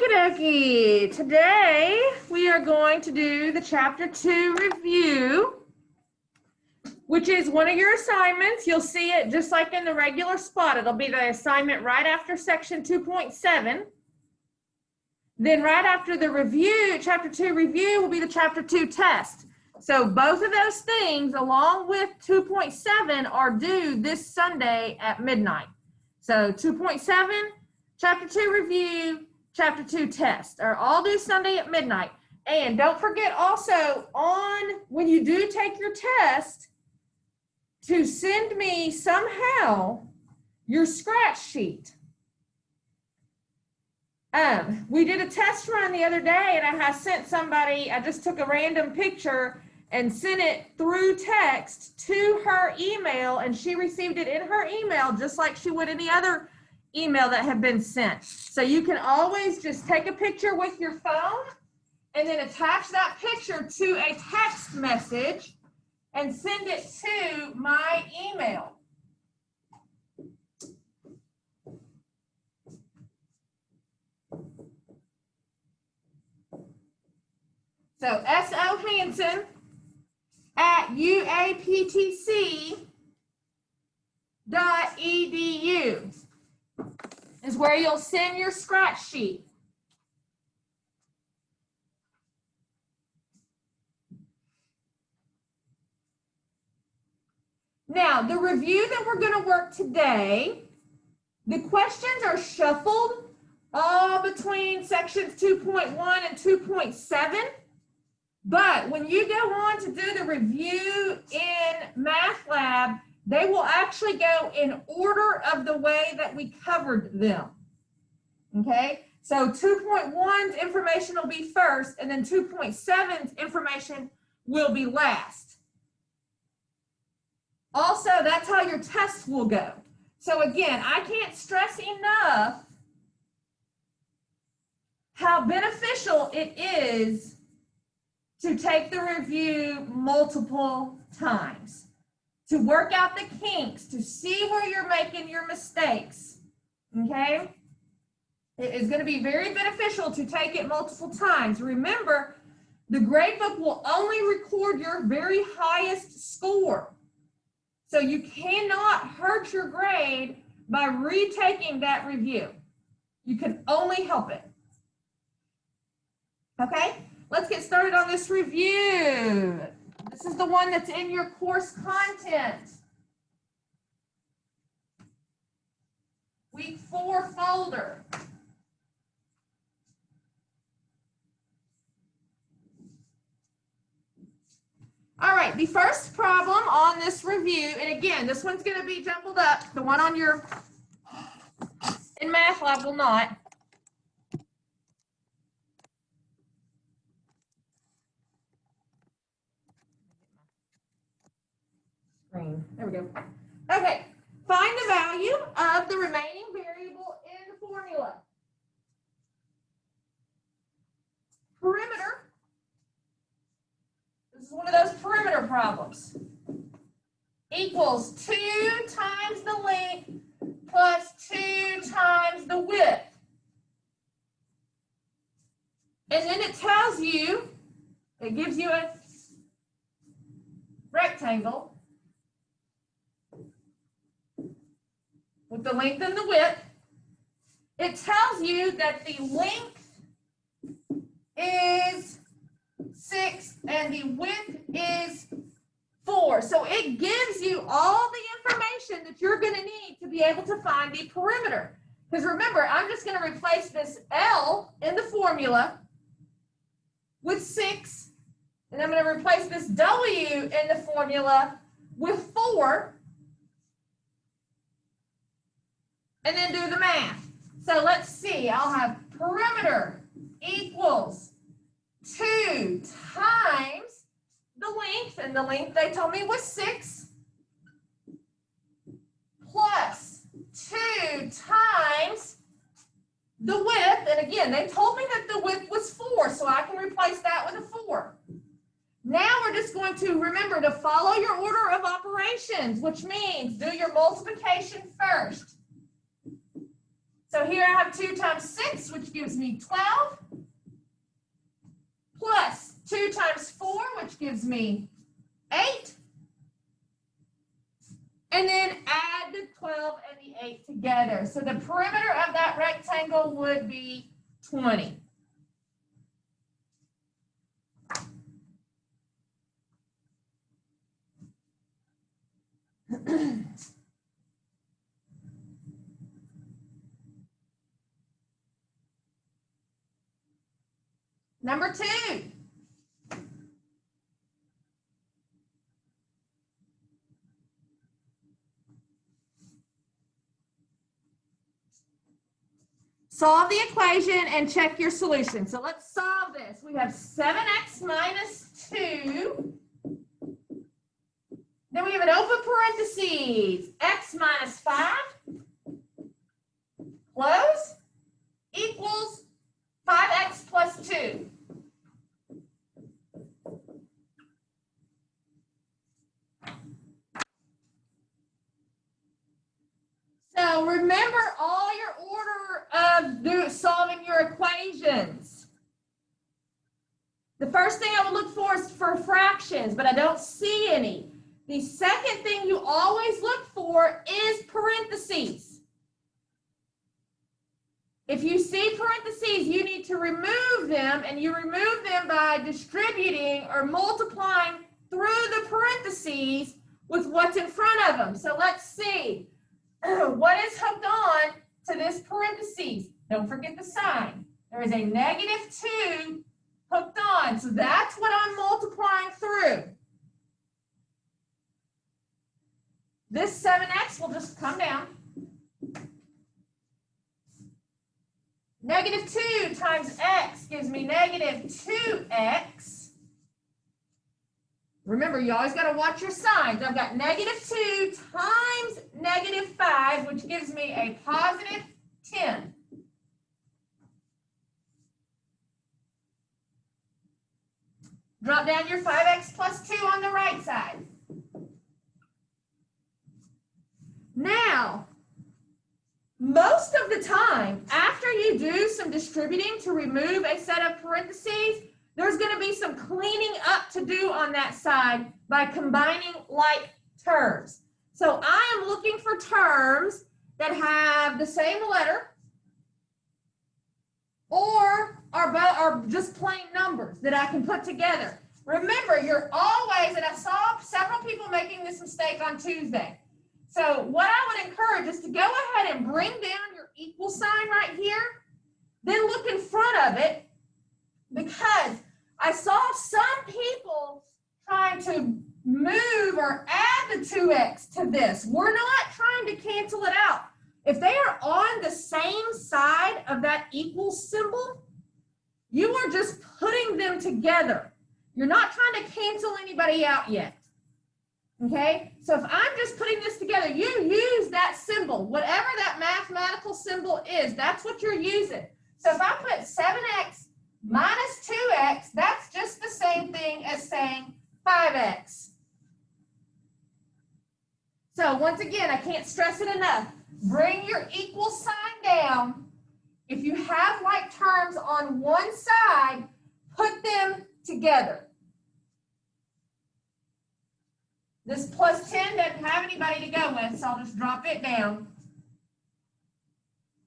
Okie dokie. Today we are going to do the Chapter 2 review, which is one of your assignments. You'll see it just like in the regular spot. It'll be the assignment right after section 2.7. Then right after the review, Chapter 2 review will be the Chapter 2 test. So both of those things along with 2.7 are due this Sunday at midnight. So 2.7, Chapter 2 review, Chapter 2 test are all due Sunday at midnight. And don't forget also when you do take your test to send me somehow your scratch sheet. We did a test run the other day and I sent somebody, I just took a random picture and sent it through text to her email, and she received it in her email just like she would any other email that had been sent. So you can always just take a picture with your phone and then attach that picture to a text message and send it to my email. So S.O. Hansen at UA-PTC.edu is where you'll send your scratch sheet. Now, the review that we're going to work today, the questions are shuffled all between sections 2.1 and 2.7. But when you go on to do the review in Math Lab, they will actually go in order of the way that we covered them. Okay, so 2.1's information will be first, and then 2.7's information will be last. Also, that's how your test will go. So again, I can't stress enough how beneficial it is to take the review multiple times, to work out the kinks, to see where you're making your mistakes, okay? It is going to be very beneficial to take it multiple times. Remember, the gradebook will only record your very highest score. So you cannot hurt your grade by retaking that review. You can only help it. Okay? Let's get started on this review. This is the one that's in your course content. Week 4 folder. All right, the first problem on this review, and again, this one's going to be jumbled up. The one on your, in Math Lab will not. There we go. Okay, find the value of the remaining variable in the formula. Perimeter. This is one of those perimeter problems. Equals 2 times the length plus 2 times the width. And then it tells you, it gives you a rectangle with the length and the width. It tells you that the length is 6 and the width is 4. So it gives you all the information that you're going to need to be able to find the perimeter. Because remember, I'm just going to replace this L in the formula with 6, and I'm going to replace this W in the formula with 4. And then do the math. So let's see, I'll have perimeter equals 2 times the length, and the length they told me was 6, plus 2 times the width, and again, they told me that the width was 4, so I can replace that with a 4. Now we're just going to remember to follow your order of operations, which means do your multiplication first. So here I have 2 times 6, which gives me 12, plus 2 times 4, which gives me 8, and then add the 12 and the 8 together. So the perimeter of that rectangle would be 20. Number 2. Solve the equation and check your solution. So let's solve this. We have 7x minus 2. Then we have an open parentheses, x minus 5, close, equals 5x plus 2. So remember all your order of solving your equations. The first thing I would look for is for fractions, but I don't see any. The second thing you always look for is parentheses. If you see parentheses, you need to remove them, and you remove them by distributing or multiplying through the parentheses with what's in front of them. So let's see. What is hooked on to this parentheses? Don't forget the sign. There is a -2 hooked on. So that's what I'm multiplying through. This 7x will just come down. -2 times x gives me -2x. Remember, you always got to watch your signs. I've got -2 times -5, which gives me a positive 10. Drop down your 5x plus 2 on the right side. Now, most of the time, after you do some distributing to remove a set of parentheses, there's going to be some cleaning up to do on that side by combining like terms. So I am looking for terms that have the same letter or are just plain numbers that I can put together. Remember, you're always, and I saw several people making this mistake on Tuesday. So what I would encourage is to go ahead and bring down your equal sign right here, then look in front of it, because I saw some people trying to move or add the 2x to this. We're not trying to cancel it out. If they are on the same side of that equal symbol, you are just putting them together. You're not trying to cancel anybody out yet. Okay? So if I'm just putting this together, you use that symbol. Whatever that mathematical symbol is, that's what you're using. So if I put 7x minus 2x, that's just the same thing as saying 5x. So once again, I can't stress it enough. Bring your equal sign down. If you have like terms on one side, put them together. This plus 10 doesn't have anybody to go with, so I'll just drop it down.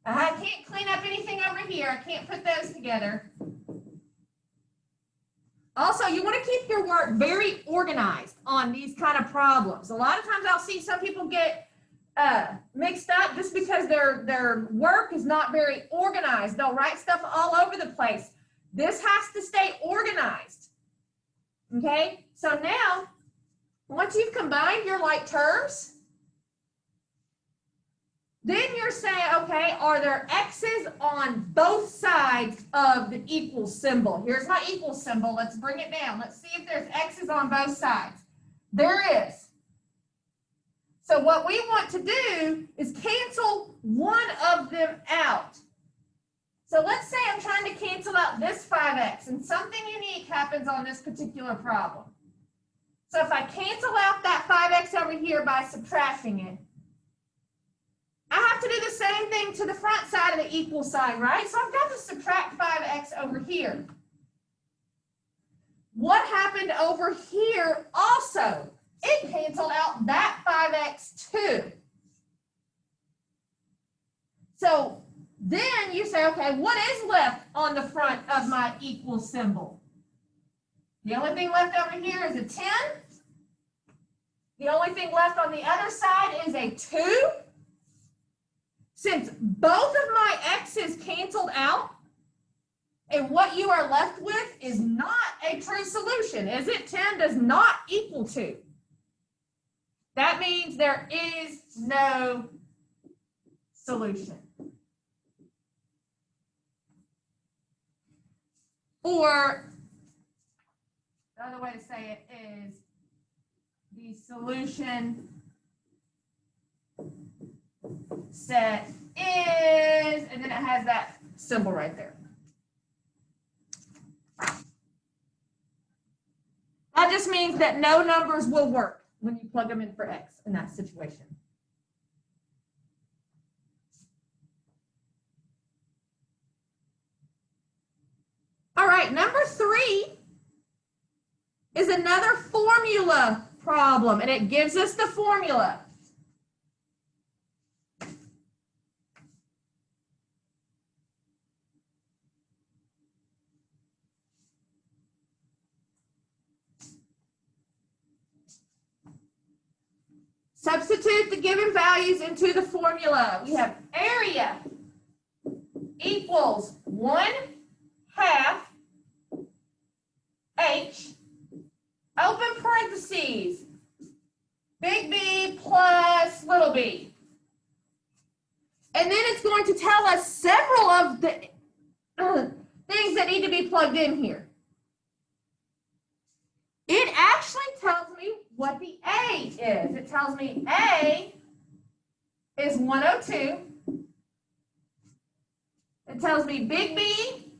I can't clean up anything over here. I can't put those together. Also, you want to keep your work very organized on these kind of problems. A lot of times I'll see some people get mixed up just because their work is not very organized. They'll write stuff all over the place. This has to stay organized. Okay? So now, once you've combined your like terms, then you're saying, okay, are there x's on both sides of the equal symbol? Here's my equal symbol. Let's bring it down. Let's see if there's x's on both sides. There is. So what we want to do is cancel one of them out. So let's say I'm trying to cancel out this 5x, and something unique happens on this particular problem. So if I cancel out that 5x over here by subtracting it, I have to do the same thing to the front side of the equal sign, right? So I've got to subtract 5x over here. What happened over here also? It canceled out that 5x too. So then you say, okay, what is left on the front of my equal symbol? The only thing left over here is a 10. The only thing left on the other side is a 2. Since both of my x's canceled out, and what you are left with is not a true solution, is it? 10 does not equal 2. That means there is no solution. Or the other way to say it is the solution set is, and then it has that symbol right there. That just means that no numbers will work when you plug them in for x in that situation. All right, number 3 is another formula problem, and it gives us the formula. Substitute the given values into the formula. We have area equals 1/2 h, open parentheses, big B plus little b. And then it's going to tell us several of the things that need to be plugged in here. It actually tells me what the A is. It tells me A is 102. It tells me big B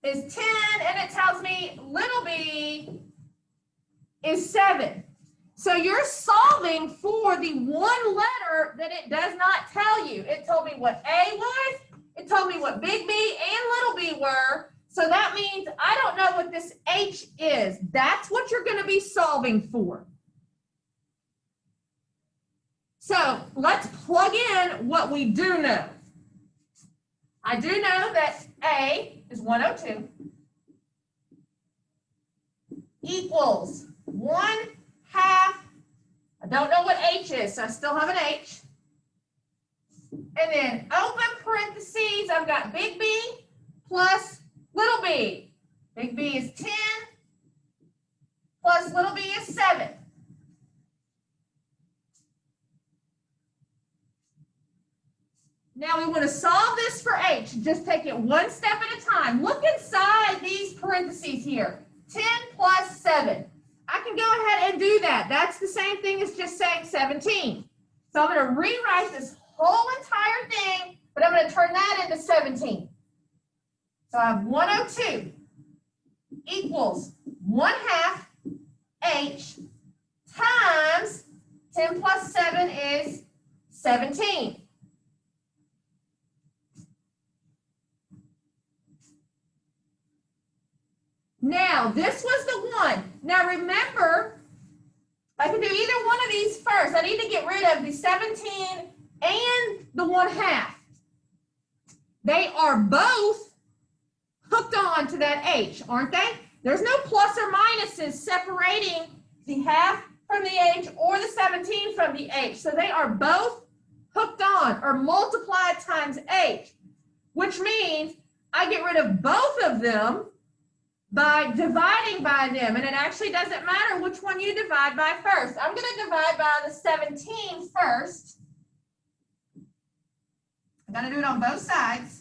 is 10, and it tells me little b is 7. So you're solving for the one letter that it does not tell you. It told me what A was, it told me what big B and little b were. So that means I don't know what this H is. That's what you're going to be solving for. So let's plug in what we do know. I do know that A is 102 equals 1/2. I don't know what H is, so I still have an H. And then open parentheses, I've got big B plus little b. Big B is 10 plus little b is 7. Now we want to solve this for H. Just take it one step at a time. Look inside these parentheses here. 10 plus 7. I can go ahead and do that. That's the same thing as just saying 17. So I'm going to rewrite this whole entire thing, but I'm going to turn that into 17. So I have 102 equals 1/2 H times 10 plus 7 is 17. Now, this was the one. Now, remember, I can do either one of these first. I need to get rid of the 17 and the 1/2. They are both hooked on to that H, aren't they? There's no plus or minuses separating the half from the H or the 17 from the H. So they are both hooked on or multiplied times H, which means I get rid of both of them by dividing by them. And it actually doesn't matter which one you divide by first. I'm going to divide by the 17 first. I'm going to do it on both sides.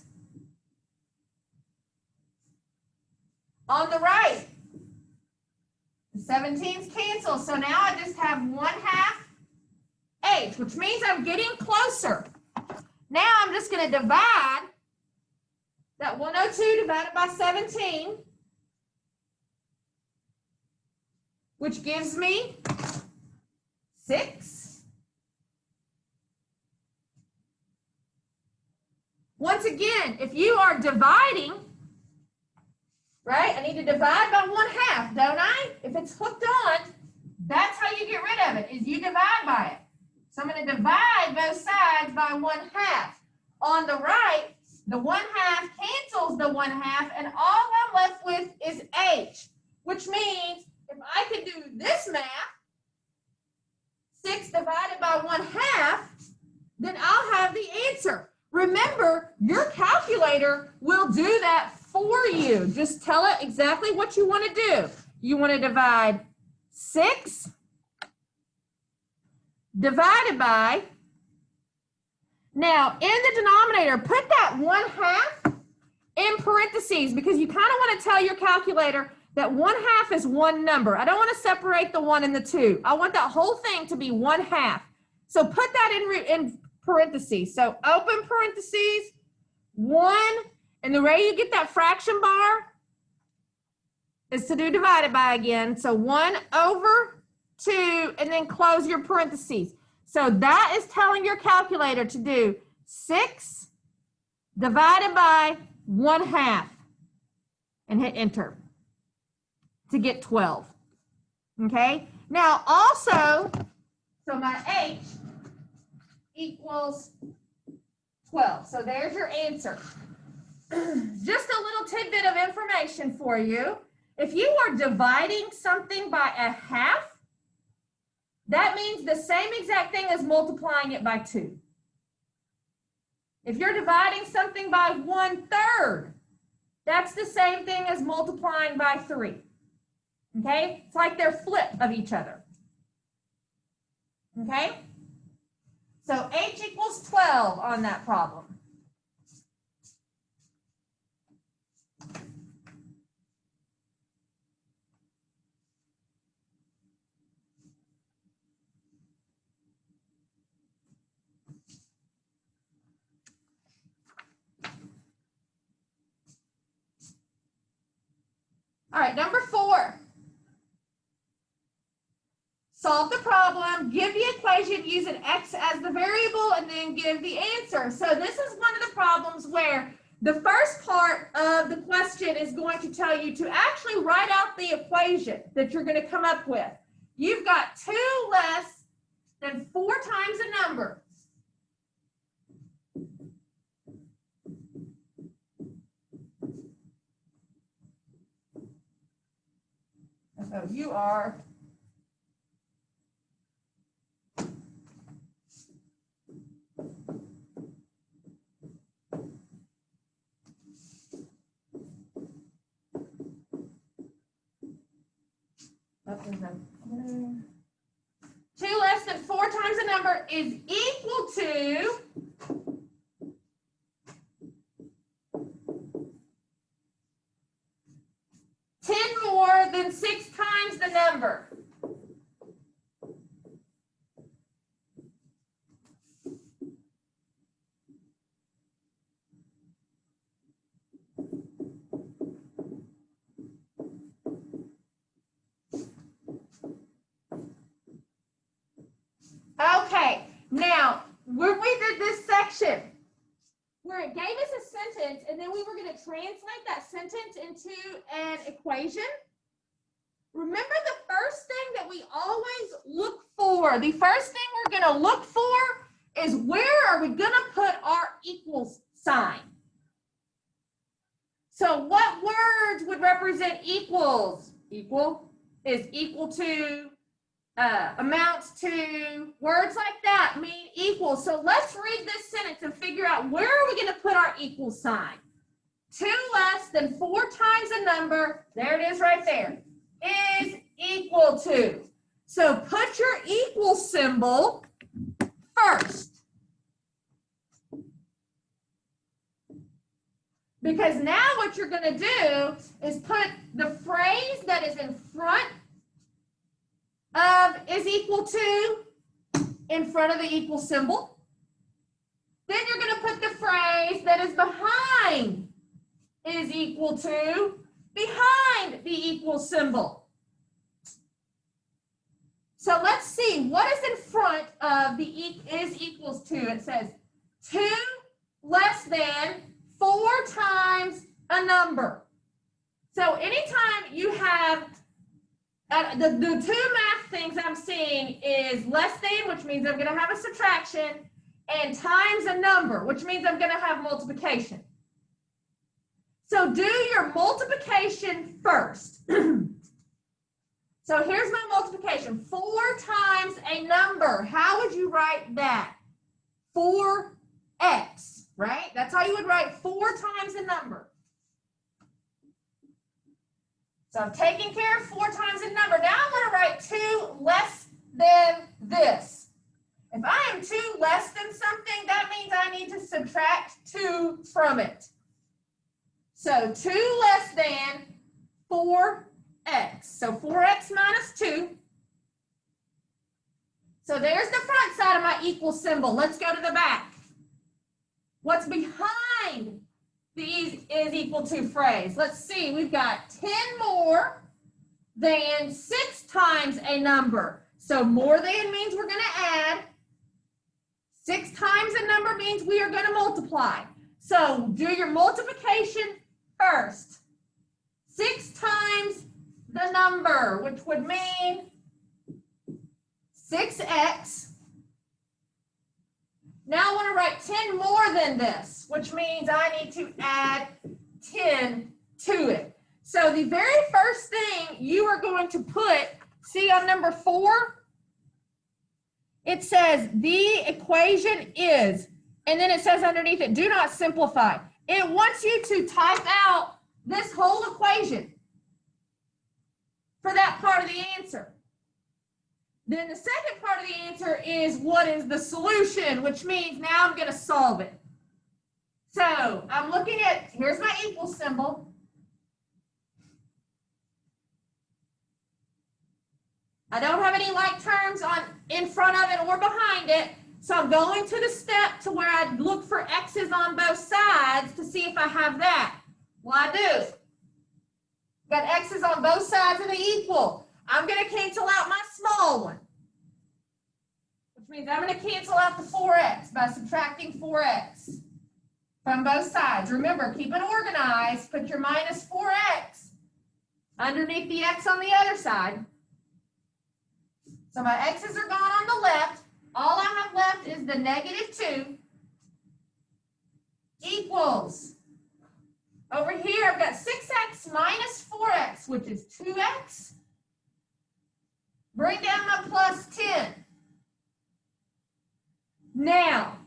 On the right, the 17's cancel. So now I just have 1/2 H, which means I'm getting closer. Now I'm just going to divide that 102 divided by 17, which gives me 6. Once again, if you are dividing, right, I need to divide by 1/2, don't I? If it's hooked on, that's how you get rid of it, is you divide by it. So I'm going to divide both sides by 1/2. On the right, the 1/2 cancels the 1/2, and all I'm left with is h, which means if I could do this math, 6 divided by 1/2, then I'll have the answer. Remember, your calculator will do that for you. Just tell it exactly what you want to do. You want to divide 6 divided by, now in the denominator, put that 1/2 in parentheses because you kind of want to tell your calculator that 1/2 is one number. I don't want to separate the 1 and the 2. I want that whole thing to be 1/2. So put that in parentheses. So open parentheses, 1, and the way you get that fraction bar is to do divided by again. So 1/2, and then close your parentheses. So that is telling your calculator to do 6 divided by 1/2 and hit enter to get 12. Okay, now also, so my h equals 12. So there's your answer. Just a little tidbit of information for you. If you are dividing something by 1/2, that means the same exact thing as multiplying it by 2. If you're dividing something by 1/3, that's the same thing as multiplying by 3. Okay? It's like they're flip of each other. Okay? So h equals 12 on that problem. All right, number 4. Solve the problem, give the equation using x as the variable, and then give the answer. So this is one of the problems where the first part of the question is going to tell you to actually write out the equation that you're going to come up with. You've got 2 less than 4 times a number. So you are two less than 4 times a number is equal to 10 more than 6 times the number. Okay, now when we did this section where it gave us a sentence and then we were going to translate that sentence into an equation, remember the first thing that we always look for, the first thing we're going to look for is where are we going to put our equals sign? So what words would represent equals? Equal is equal to, amounts to, words like that mean equal. So let's read this sentence and figure out where are we going to put our equal sign. 2 less than 4 times a number, there it is right there, is equal to. So put your equal symbol first. Because now what you're going to do is put the phrase that is in front of is equal to in front of the equal symbol. Then you're going to put the phrase that is behind is equal to behind the equal symbol. So let's see what is in front of the is equals to. It says 2 less than a number. So anytime you have, the two math things I'm seeing is less than, which means I'm going to have a subtraction, and times a number, which means I'm going to have multiplication. So do your multiplication first. So here's my multiplication. 4 times a number. How would you write that? 4x, right? That's how you would write 4 times a number. So I'm taking care of 4 times a number. Now I'm going to write 2 less than this. If I am 2 less than something, that means I need to subtract 2 from it. So 2 less than 4x. So 4x minus 2. So there's the front side of my equal symbol. Let's go to the back. What's behind the is equal to phrase? Let's see. We've got 10 more than 6 times a number. So more than means we're going to add. 6 times a number means we are going to multiply. So do your multiplication first. 6 times the number, which would mean 6x. Now I want to write 10 more than this, which means I need to add 10 to it. So the very first thing you are going to put, see on number 4, it says the equation is, and then it says underneath it, do not simplify. It wants you to type out this whole equation for that part of the answer. Then the second part of the answer is what is the solution, which means now I'm going to solve it. So I'm looking at, here's my equal symbol. I don't have any like terms on in front of it or behind it, so I'm going to the step to where I look for x's on both sides to see if I have that. Well, I do. Got x's on both sides of the equal. I'm going to cancel out my small one, which means I'm going to cancel out the 4x by subtracting 4x from both sides. Remember, keep it organized. Put your minus 4x underneath the x on the other side. So my x's are gone on the left. All I have left is the -2 equals. Over here, I've got 6x minus 4x, which is 2x. Bring down my plus 10. Now,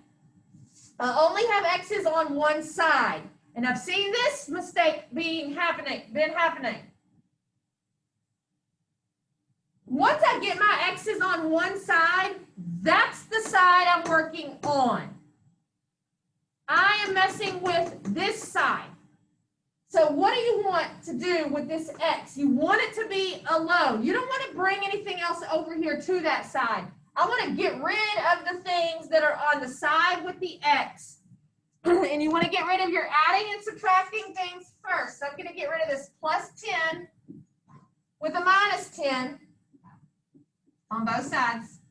I only have x's on one side. And I've seen this mistake been happening. Once I get my x's on one side, that's the side I'm working on. I am messing with this side. So what do you want to do with this x? You want it to be alone. You don't want to bring anything else over here to that side. I want to get rid of the things that are on the side with the x. And you want to get rid of your adding and subtracting things first. So I'm going to get rid of this plus 10 with a minus 10 on both sides.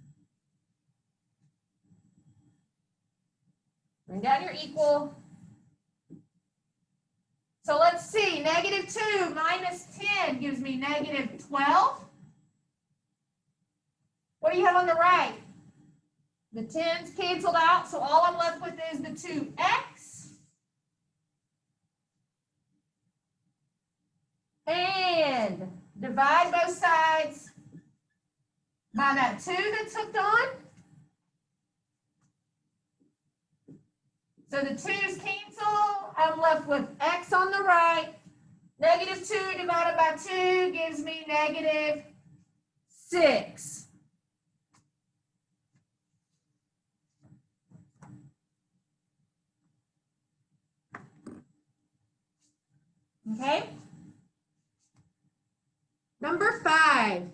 Bring down your equal. So let's see, -2 minus 10 gives me -12. What do you have on the right? The 10's canceled out, so all I'm left with is the 2x. And divide both sides by that 2 that's hooked on. So the 2's cancel. I'm left with x on the right. -2 divided by 2 gives me -6. Okay? Number 5.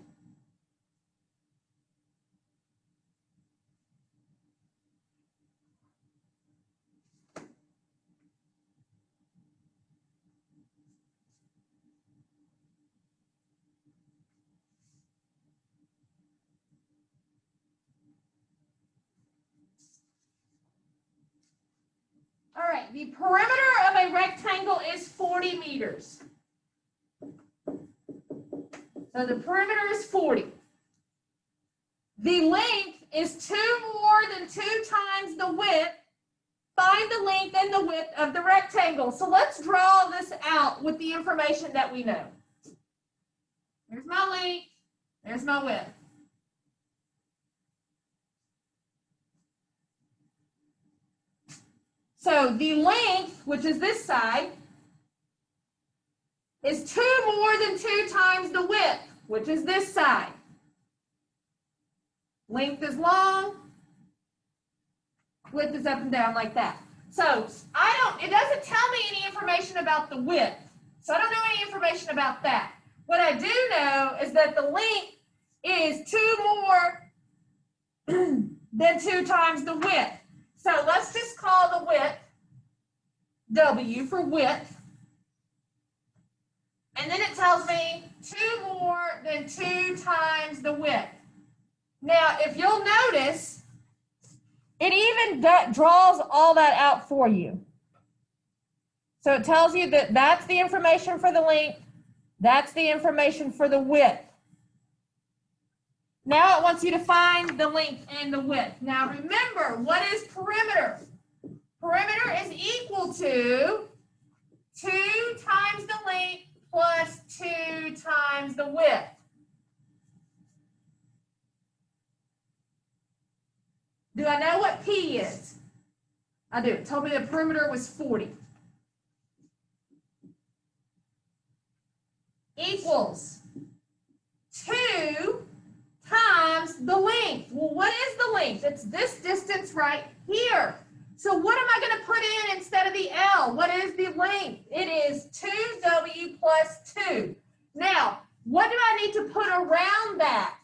All right, right, the perimeter of a rectangle is 40 meters. So the perimeter is 40. The length is 2 more than 2 times the width. Find the length and the width of the rectangle. So let's draw this out with the information that we know. There's my length, there's my width. So the length, which is this side, is 2 more than 2 times the width, which is this side. Length is long, width is up and down like that. So it doesn't tell me any information about the width. So I don't know any information about that. What I do know is that the length is 2 more than 2 times the width. So let's just call the width W for width. And then it tells me 2 more than 2 times the width. Now, if you'll notice, it even draws all that out for you. So it tells you that that's the information for the length, that's the information for the width. Now it wants you to find the length and the width. Now remember, what is perimeter? Perimeter is equal to 2 times the length plus 2 times the width. Do I know what P is? I do. It told me the perimeter was 40. Equals 2 times the length. Well, what is the length? It's this distance right here. So what am I going to put in instead of the L? What is the length? It is 2W plus 2. Now, what do I need to put around that?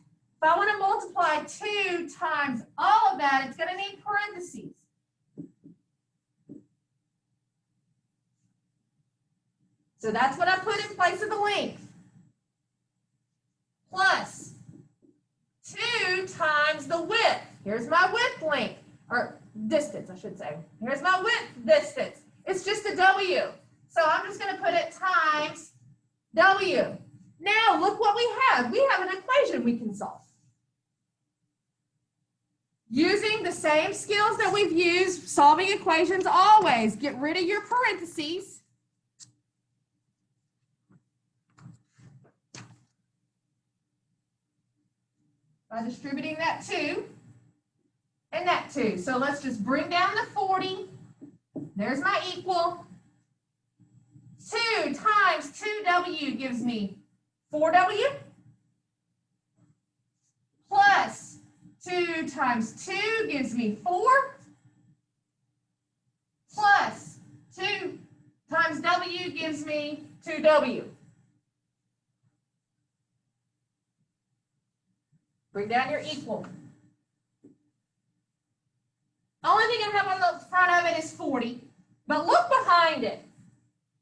If I want to multiply 2 times all of that, it's going to need parentheses. So that's what I put in place of the length. Plus 2 times the width. Here's my width length, or distance, I should say. Here's my width distance. It's just a W. So I'm just going to put it times W. Now look what we have. We have an equation we can solve. Using the same skills that we've used solving equations always. Get rid of your parentheses. By distributing that 2 and that 2. So let's just bring down the 40. There's my equal. 2 times 2W gives me 4W. Plus 2 times 2 gives me 4. Plus 2 times W gives me 2W. Bring down your equal. Only thing I have on the front of it is 40. But look behind it.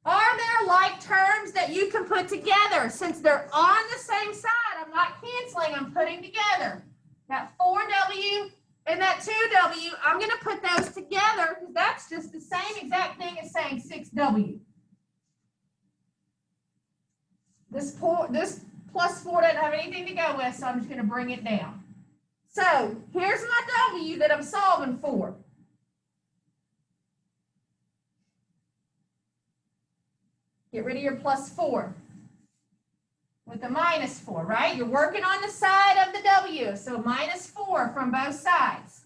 Are there like terms that you can put together? Since they're on the same side, I'm not canceling, I'm putting together. That 4W and that 2W, I'm going to put those together because that's just the same exact thing as saying 6W. This plus 4 doesn't have anything to go with, so I'm just going to bring it down. So here's my W that I'm solving for. Get rid of your plus 4 with the minus 4, right? You're working on the side of the W, so minus 4 from both sides.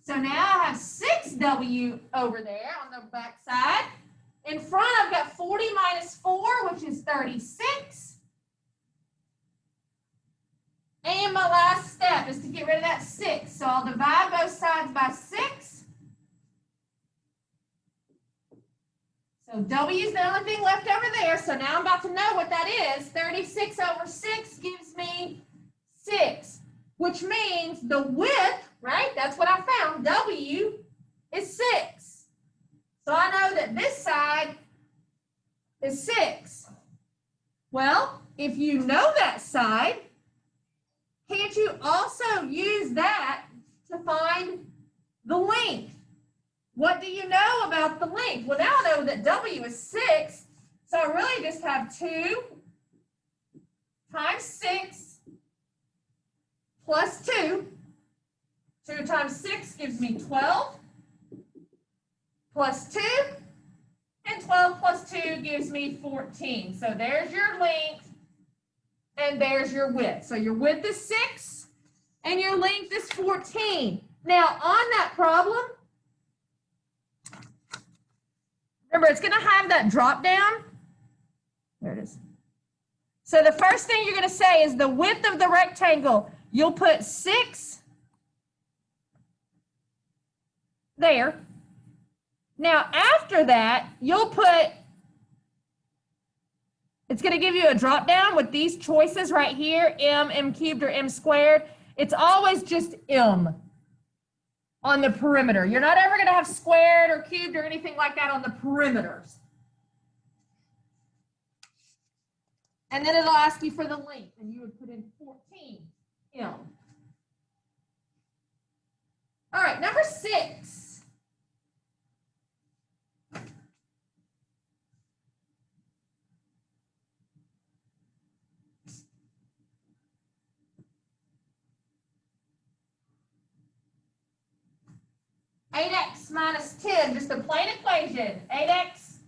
So now I have 6W over there on the back side. In front, I've got 40 minus 4, which is 36. And my last step is to get rid of that 6. So I'll divide both sides by 6. So W is the only thing left over there. So now I'm about to know what that is. 36 over 6 gives me 6, which means the width, right? That's what I found. W is 6. So I know that this side is 6. Well, if you know that side, can't you also use that to find the length? What do you know about the length? Well, now I know that W is 6, so I really just have 2 times 6 plus 2. 2 times 6 gives me 12 plus 2, and 12 plus 2 gives me 14. So there's your length, and there's your width. So your width is 6, and your length is 14. Now, on that problem, remember, it's going to have that drop down. There it is. So the first thing you're going to say is the width of the rectangle. You'll put 6 there. Now, after that, you'll put, it's going to give you a drop down with these choices right here, m cubed, or m squared. It's always just m on the perimeter. You're not ever going to have squared or cubed or anything like that on the perimeters. And then it'll ask you for the length, and you would put in 14 m. All right, number 6. Minus 10, just a plain equation. 8x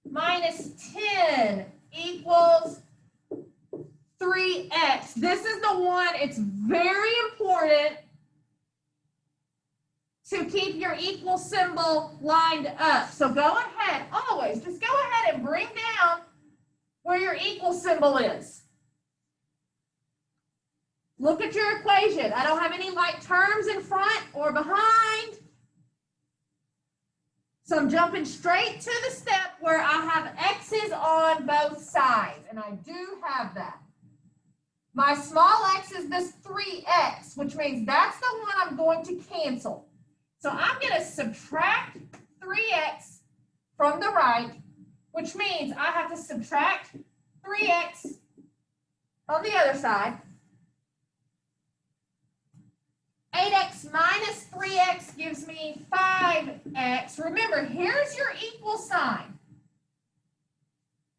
minus 10 equals 3x. This is the one, it's very important to keep your equal symbol lined up. So go ahead, always, just go ahead and bring down where your equal symbol is. Look at your equation. I don't have any like terms in front or behind. So I'm jumping straight to the step where I have x's on both sides, and I do have that. My small x is this 3x, which means that's the one I'm going to cancel. So I'm going to subtract 3x from the right, which means I have to subtract 3x on the other side. 8x minus 3x gives me 5x. Remember, here's your equal sign.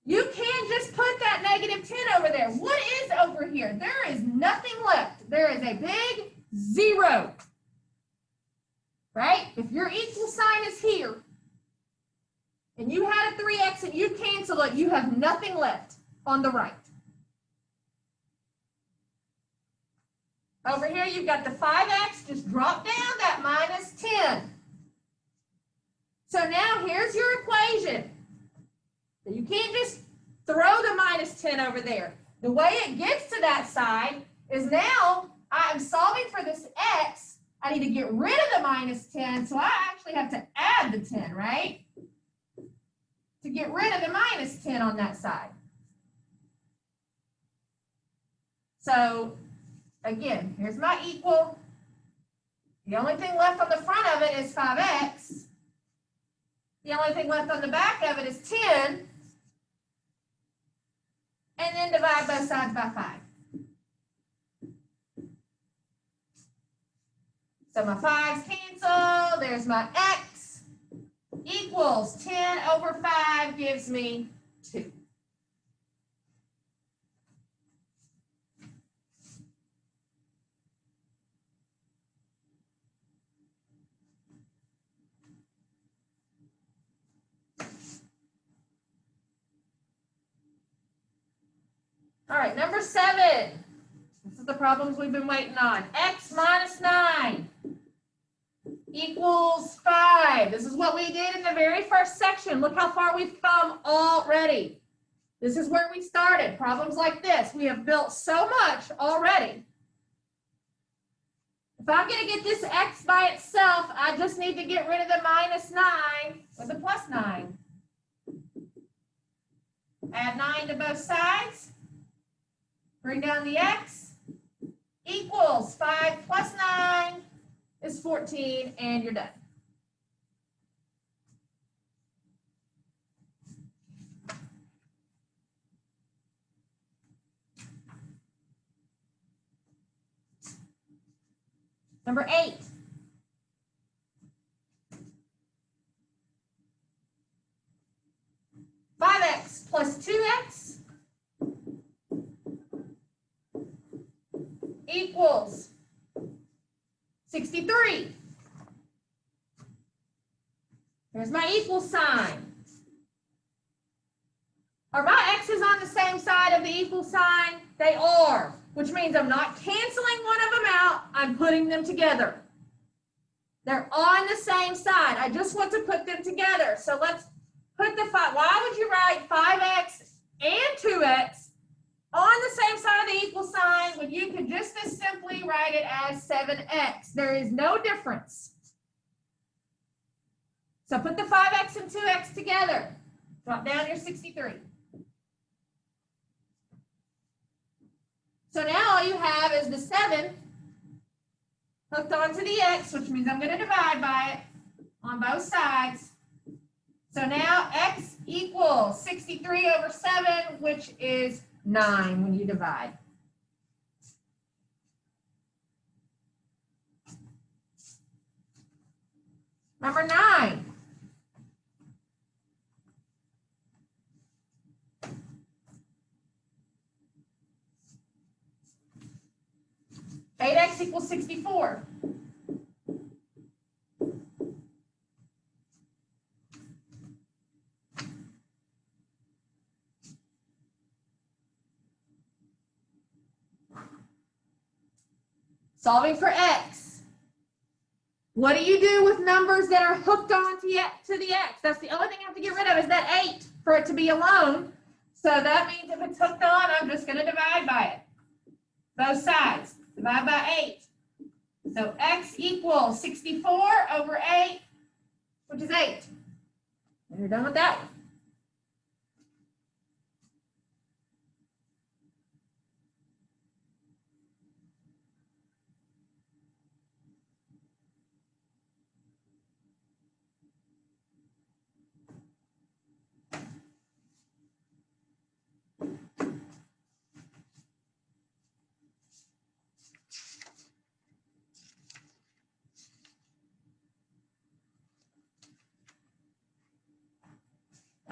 You can't just put that negative 10 over there. What is over here? There is nothing left. There is a big 0. Right? If your equal sign is here, and you had a 3x and you cancel it, you have nothing left on the right. Over here, you've got the 5x, just drop down that minus 10. So now here's your equation. You can't just throw the minus 10 over there. The way it gets to that side is now I'm solving for this x. I need to get rid of the minus 10, so I actually have to add the 10, right? To get rid of the minus 10 on that side. So again, here's my equal. The only thing left on the front of it is 5x. The only thing left on the back of it is 10. And then divide both sides by 5. So my 5's cancel. There's my x equals 10 over 5 gives me 2. All right, number 7. This is the problems we've been waiting on. X minus 9 equals 5. This is what we did in the very first section. Look how far we've come already. This is where we started. Problems like this. We have built so much already. If I'm going to get this x by itself, I just need to get rid of the minus 9 with the plus 9. Add 9 to both sides. Bring down the x, equals 5 plus 9 is 14, and you're done. Number 8. plus 2x equals 63. There's my equal sign. Are my x's on the same side of the equal sign? They are, which means I'm not canceling one of them out. I'm putting them together. They're on the same side. I just want to put them together. So let's put the 5. Why would you write 5x and 2x on the same side of the equal sign when you could just as simply write it as 7x? There is no difference. So put the 5x and 2x together. Drop down your 63. So now all you have is the 7 hooked onto the x, which means I'm going to divide by it on both sides. So now x equals 63 over 7, which is 9 when you divide. Number 9. Eight x equals 64. Solving for x. What do you do with numbers that are hooked on to the x? That's the only thing I have to get rid of is that 8 for it to be alone. So that means if it's hooked on, I'm just going to divide by it. Both sides. Divide by 8. So x equals 64 over 8, which is 8. And you're done with that one.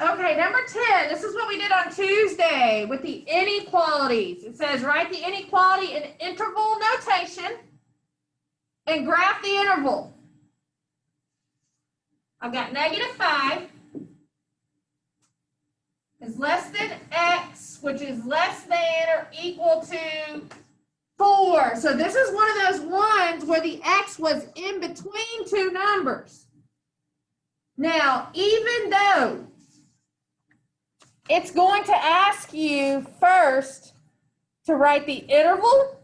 Okay, number 10, this is what we did on Tuesday with the inequalities. It says write the inequality in interval notation and graph the interval. I've got -5 is less than x, which is less than or equal to 4. So this is one of those ones where the x was in between two numbers. Now, even though it's going to ask you first to write the interval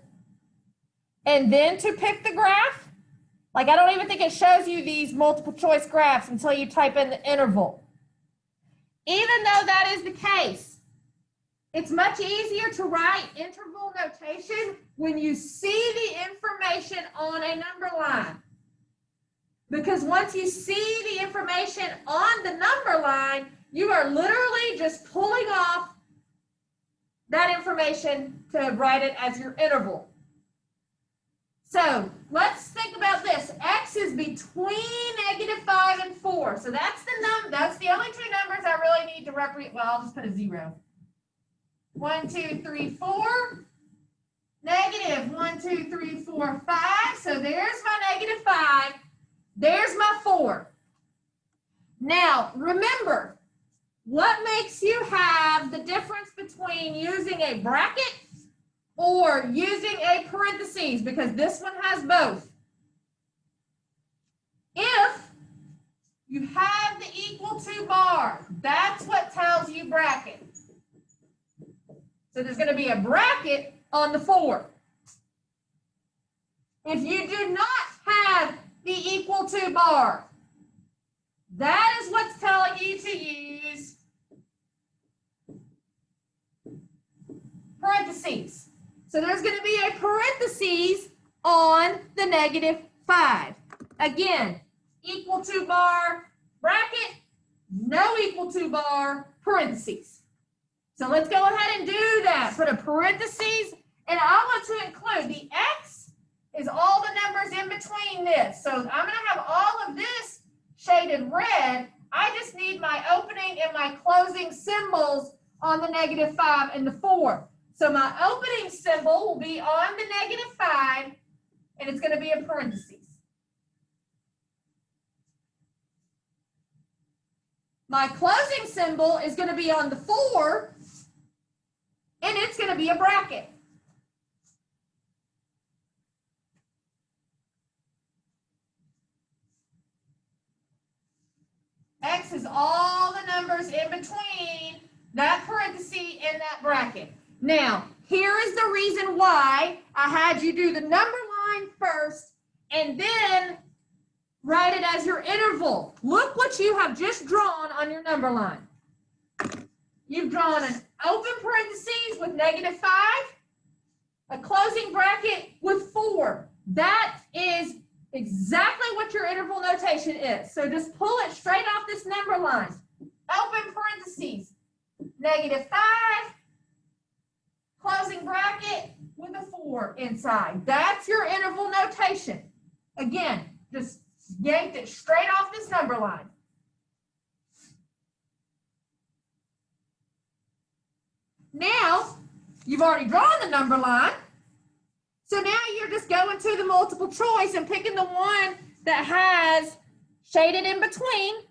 and then to pick the graph. Like, I don't even think it shows you these multiple choice graphs until you type in the interval. Even though that is the case, it's much easier to write interval notation when you see the information on a number line. Because once you see the information on the number line, you are literally just pulling off that information to write it as your interval. So let's think about this. X is between -5 and 4. So that's the only two numbers I really need to represent. Well, I'll just put a 0. 1, 2, 3, 4. -1, 2, 3, 4, 5. So there's my -5. There's my 4. Now, remember, what makes you have the difference between using a bracket or using a parentheses? Because this one has both. If you have the equal to bar, that's what tells you bracket. So there's going to be a bracket on the 4. If you do not have the equal to bar, that is what's telling you to use parentheses. So there's going to be a parentheses on the -5. Again, equal to bar, bracket, no equal to bar, parentheses. So let's go ahead and do that. Put a parentheses, and I want to include the x is all the numbers in between this. So I'm going to have all of this shaded red. I just need my opening and my closing symbols on the -5 and the 4. So my opening symbol will be on the -5, and it's going to be in parentheses. My closing symbol is going to be on the 4, and it's going to be a bracket. X is all the numbers in between that parenthesis and that bracket. Now, here is the reason why I had you do the number line first and then write it as your interval. Look what you have just drawn on your number line. You've drawn an open parentheses with -5, a closing bracket with 4. That is exactly what your interval notation is. So just pull it straight off this number line. Open parentheses, -5, closing bracket with a 4 inside. That's your interval notation. Again, just yanked it straight off this number line. Now, you've already drawn the number line. So now you're just going to the multiple choice and picking the one that has shaded in between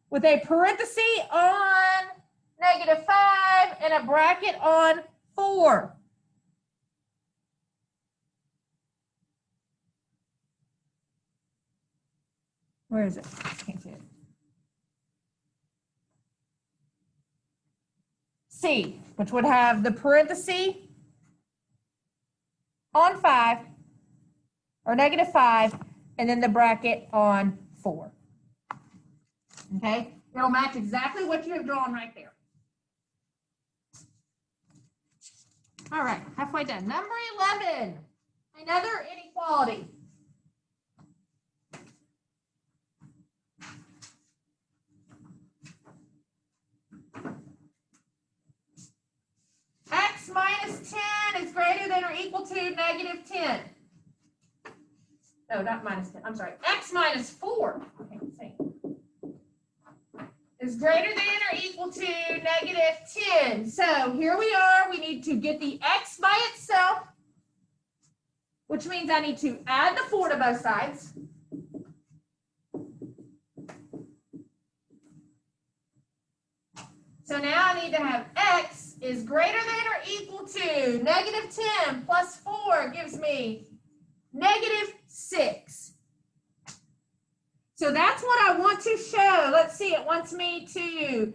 with a parenthesis on -5 and a bracket on 4. Where is it? I can't see it. C, which would have the parenthesis on 5, or -5, and then the bracket on 4. Okay? It'll match exactly what you have drawn right there. All right, halfway done. Number 11, another inequality. X minus 10 is greater than or equal to -10. No, not minus 10. I'm sorry. X minus 4. I can't see. Is greater than or equal to -10. So here we are. We need to get the X by itself, which means I need to add the 4 to both sides. So now I need to have X is greater than or equal to -10 plus 4 gives me -6. So that's what I want to show. Let's see, it wants me to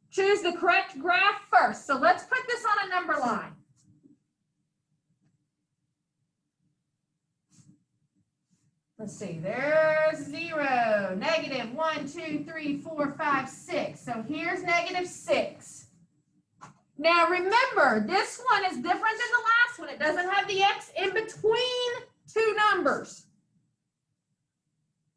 choose the correct graph first. So let's put this on a number line. Let's see, there's 0, -1, 2, 3, 4, 5, 6. So here's -6. Now remember, this one is different than the last one. It doesn't have the X in between two numbers.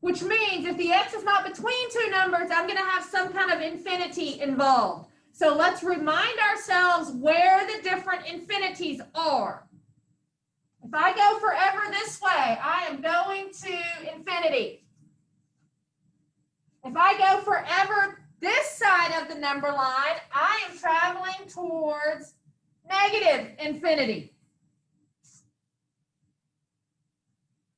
Which means if the X is not between two numbers, I'm going to have some kind of infinity involved. So let's remind ourselves where the different infinities are. If I go forever this way, I am going to infinity. If I go forever this side of the number line, I am traveling towards -infinity.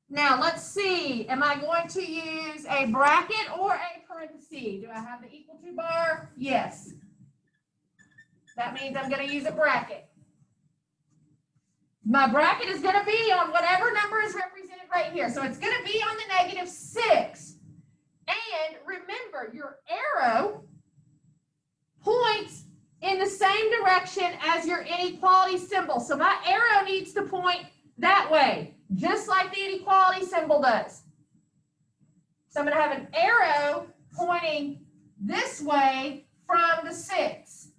Now let's see, am I going to use a bracket or a parenthesis? Do I have the equal to bar? Yes. That means I'm going to use a bracket. My bracket is going to be on whatever number is represented right here. So it's going to be on the -6. And remember, your arrow points in the same direction as your inequality symbol. So my arrow needs to point that way, just like the inequality symbol does. So I'm going to have an arrow pointing this way from the 6.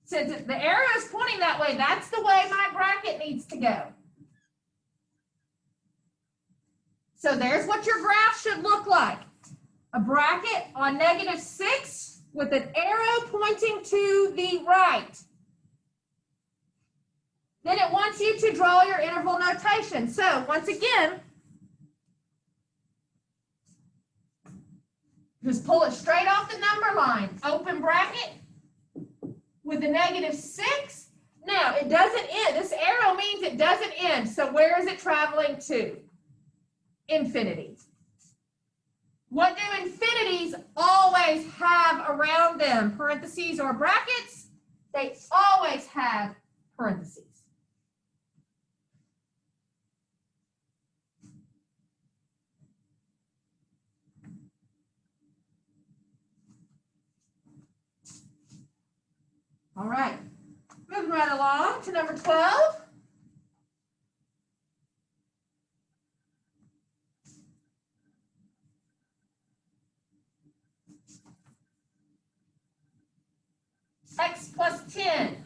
Since the arrow is pointing that way, that's the way my bracket needs to go. So there's what your graph should look like. A bracket on -6 with an arrow pointing to the right. Then it wants you to draw your interval notation. So once again, just pull it straight off the number line. Open bracket, with the -6. Now, it doesn't end. This arrow means it doesn't end. So where is it traveling to? Infinity. What do infinities always have around them? Parentheses or brackets? They always have parentheses. All right, moving right along to number 12. X plus 10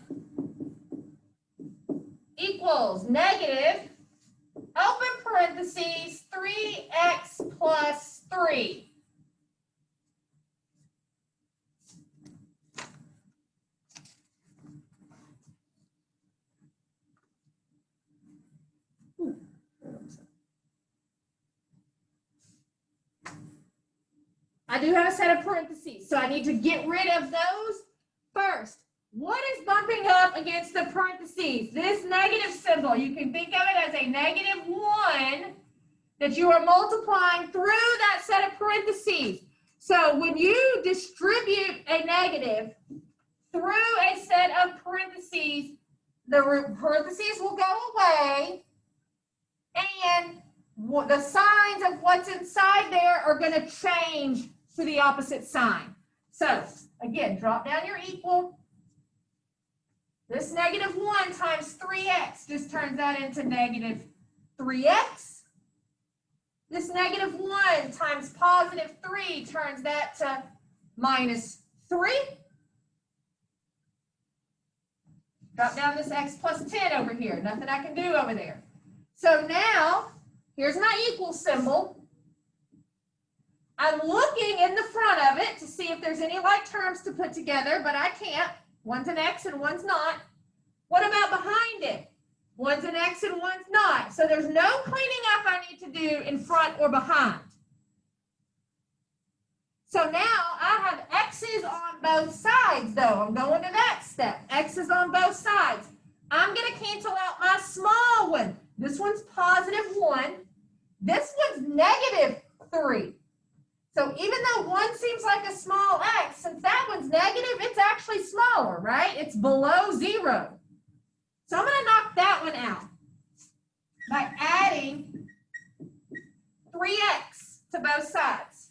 equals negative, open parentheses, 3x plus 3. I do have a set of parentheses, so I need to get rid of those first. What is bumping up against the parentheses? This negative symbol, you can think of it as a -1 that you are multiplying through that set of parentheses. So when you distribute a negative through a set of parentheses, the parentheses will go away, and the signs of what's inside there are going to change to the opposite sign. So again, drop down your equal. This -1 times 3x just turns that into -3x. This -1 times +3 turns that to -3. Drop down this x plus 10 over here. Nothing I can do over there. So now, here's my equal symbol. I'm looking in the front of it to see if there's any like terms to put together, but I can't. One's an X and one's not. What about behind it? One's an X and one's not. So there's no cleaning up I need to do in front or behind. So now I have X's on both sides, though. I'm going to that step. X's on both sides. I'm going to cancel out my small one. This one's +1. This one's -3. So even though 1 seems like a small x, since that one's negative, it's actually smaller, right? It's below 0. So I'm going to knock that one out by adding 3x to both sides.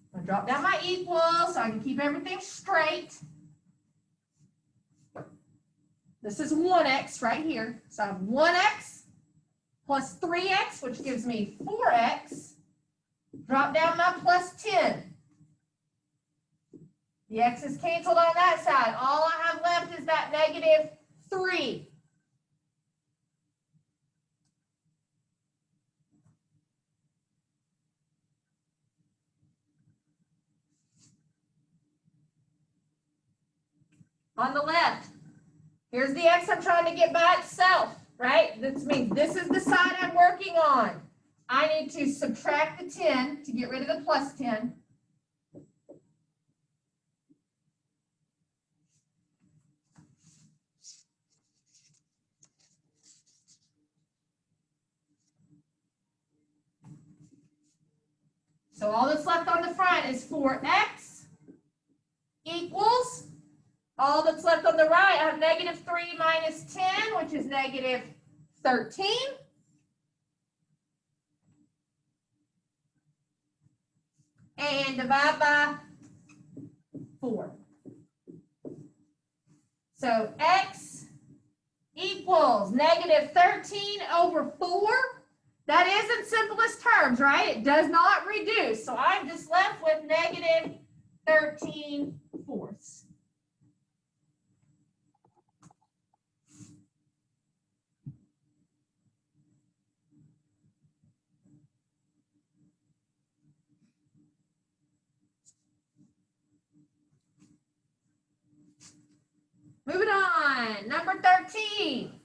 I'm going to drop down my equal so I can keep everything straight. This is 1x right here. So I have 1x plus 3x, which gives me 4x. Drop down my plus 10. The x is canceled on that side. All I have left is that -3. On the left, here's the x I'm trying to get by itself, right? That means this is the side I'm working on. I need to subtract the 10 to get rid of the plus 10. So all that's left on the front is 4x equals, all that's left on the right, I have -3 minus 10, which is -13. And divide by 4. So x equals -13 over 4. That is in simplest terms, right? It does not reduce. So I'm just left with -13/4. Moving on, number 13.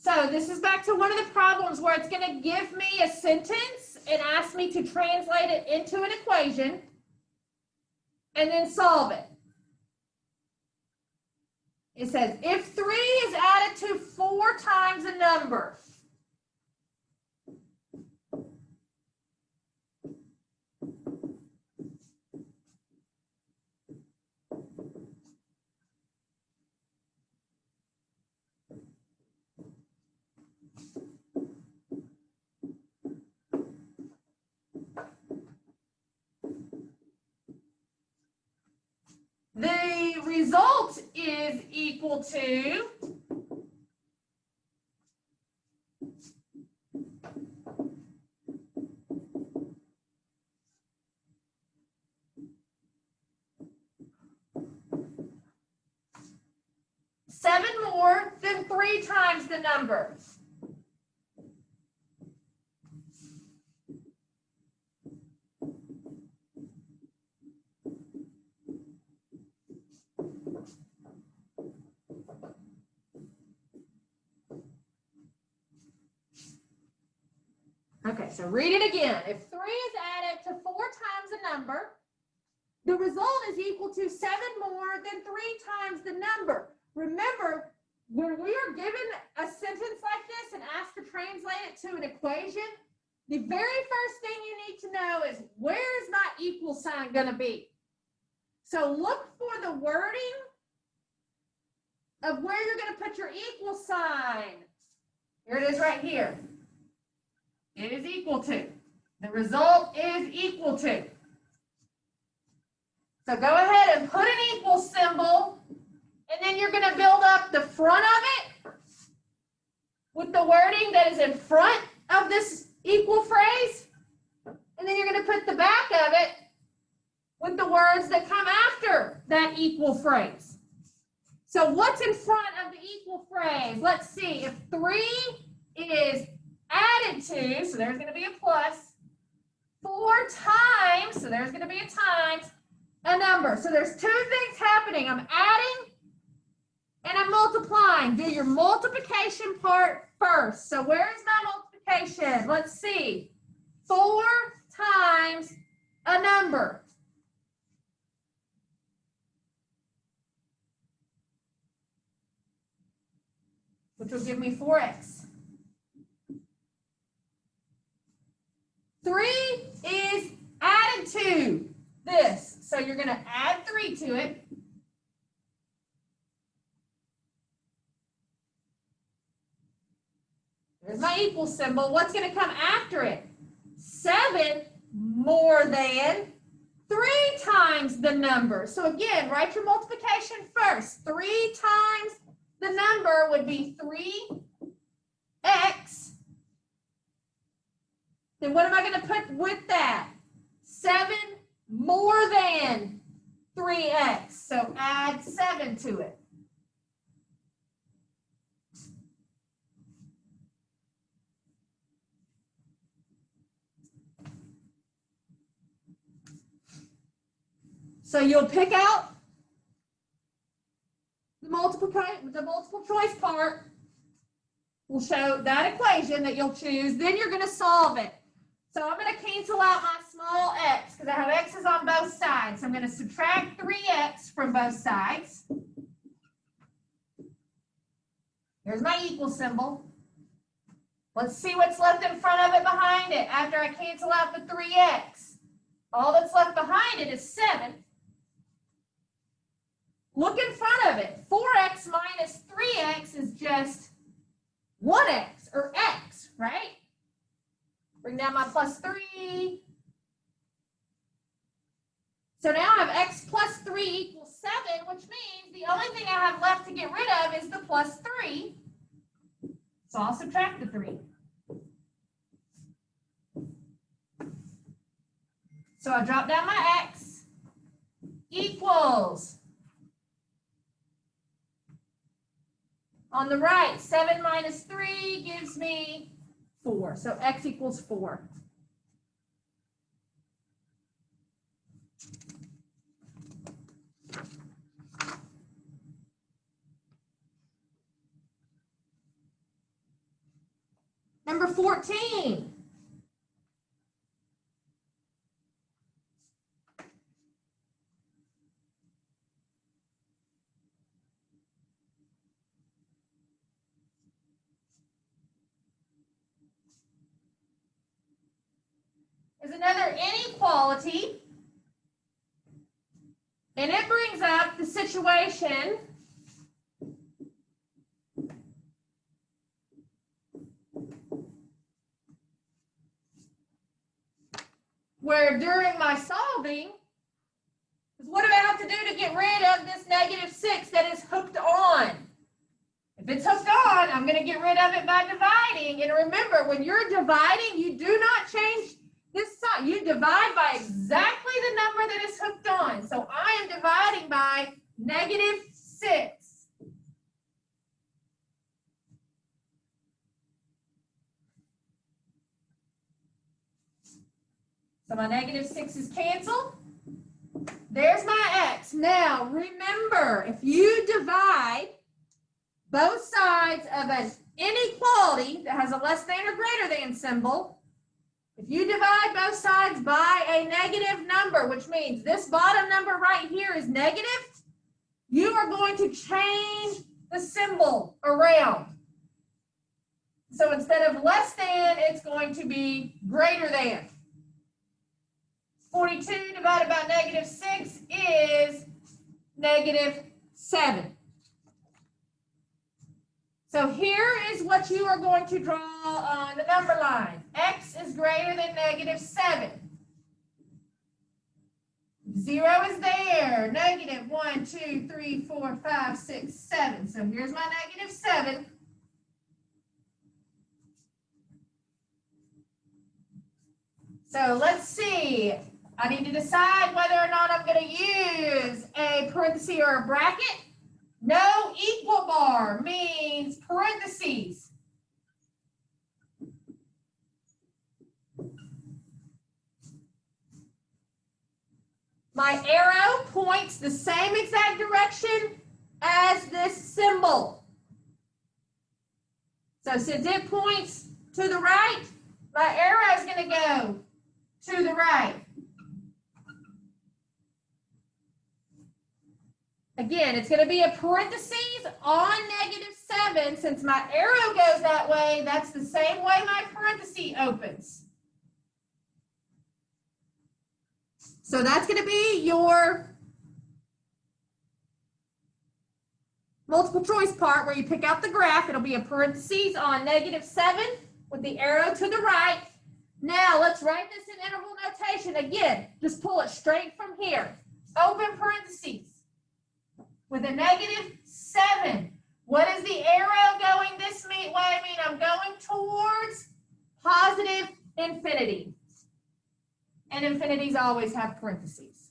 So this is back to one of the problems where it's going to give me a sentence and ask me to translate it into an equation and then solve it. It says, if 3 is added to 4 times a number, the result is equal to 7 more than 3 times the number. Okay, so read it again. If 3 is added to 4 times a number, the result is equal to 7 more than 3 times the number. Remember, when we are given a sentence like this and asked to translate it to an equation, the very first thing you need to know is where is my equal sign going to be? So look for the wording of where you're going to put your equal sign. Here it is right here. It is equal to. The result is equal to. So go ahead and put an equal symbol, and then you're going to build up the front of it with the wording that is in front of this equal phrase, and then you're going to put the back of it with the words that come after that equal phrase. So what's in front of the equal phrase? Let's see. If 3 is added to, so there's going to be a plus, 4 times, so there's going to be a times, a number. So there's 2 things happening. I'm adding and I'm multiplying. Do your multiplication part first. So where is my multiplication? Let's see. 4 times a number. Which will give me 4x. 3 is added to this. So you're going to add 3 to it. There's my equal symbol. What's going to come after it? 7 more than 3 times the number. So again, write your multiplication first. 3 times the number would be 3x. Then what am I going to put with that? 7 more than 3x. So add 7 to it. So you'll pick out the multiple choice part. Will show that equation that you'll choose. Then you're going to solve it. So I'm going to cancel out my small x because I have x's on both sides. So I'm going to subtract 3x from both sides. Here's my equal symbol. Let's see what's left in front of it behind it after I cancel out the 3x. All that's left behind it is 7. Look in front of it. 4x minus 3x is just 1x or x, right? Bring down my plus 3. So now I have x plus 3 equals 7, which means the only thing I have left to get rid of is the plus 3. So I'll subtract the 3. So I drop down my x equals, on the right, 7 minus 3 gives me 4. So x equals 4. number 14. Is another inequality, and it brings up the situation where during my solving, what do I have to do to get rid of this -6 that is hooked on? If it's hooked on, I'm going to get rid of it by dividing. And remember, when you're dividing, you do not change this side. You divide by exactly the number that is hooked on. So I am dividing by -6. So my -6's canceled. There's my x. Now, remember, if you divide both sides of an inequality that has a less than or greater than symbol, if you divide both sides by a negative number, which means this bottom number right here is negative, you are going to change the symbol around. So instead of less than, it's going to be greater than. 42 divided by -6 is -7. So here is what you are going to draw on the number line. X is greater than -7. 0 is there. -1, 2, 3, 4, 5, 6, 7. So here's my -7. So let's see. I need to decide whether or not I'm going to use a parenthesis or a bracket. No equal bar means parentheses. My arrow points the same exact direction as this symbol. So since it points to the right, my arrow is going to go to the right. Again, it's going to be a parentheses on -7. Since my arrow goes that way, that's the same way my parenthesis opens. So that's going to be your multiple choice part where you pick out the graph. It'll be a parentheses on -7 with the arrow to the right. Now let's write this in interval notation. Again, just pull it straight from here. Open parentheses. With a -7. What is the arrow going this way? I mean, I'm going towards positive infinity. And infinities always have parentheses.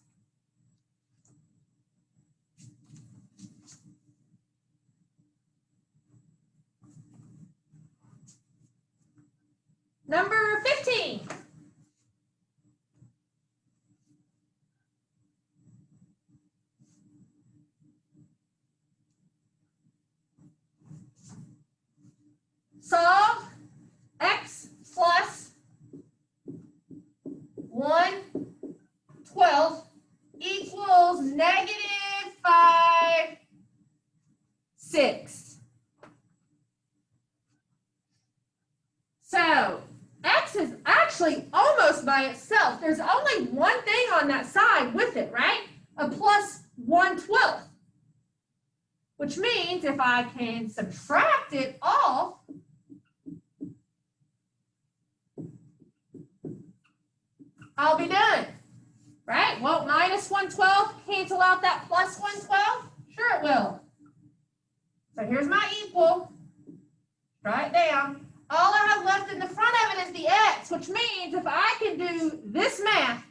Number 15. Solve x plus 1/12 equals -5/6. So x is actually almost by itself. There's only one thing on that side with it, right? A plus 1/12. Which means if I can subtract it off, I'll be done, right? Won't -1/12 cancel out that plus 1/12? Sure it will. So here's my equal. Write it down. All I have left in the front of it is the x, which means if I can do this math,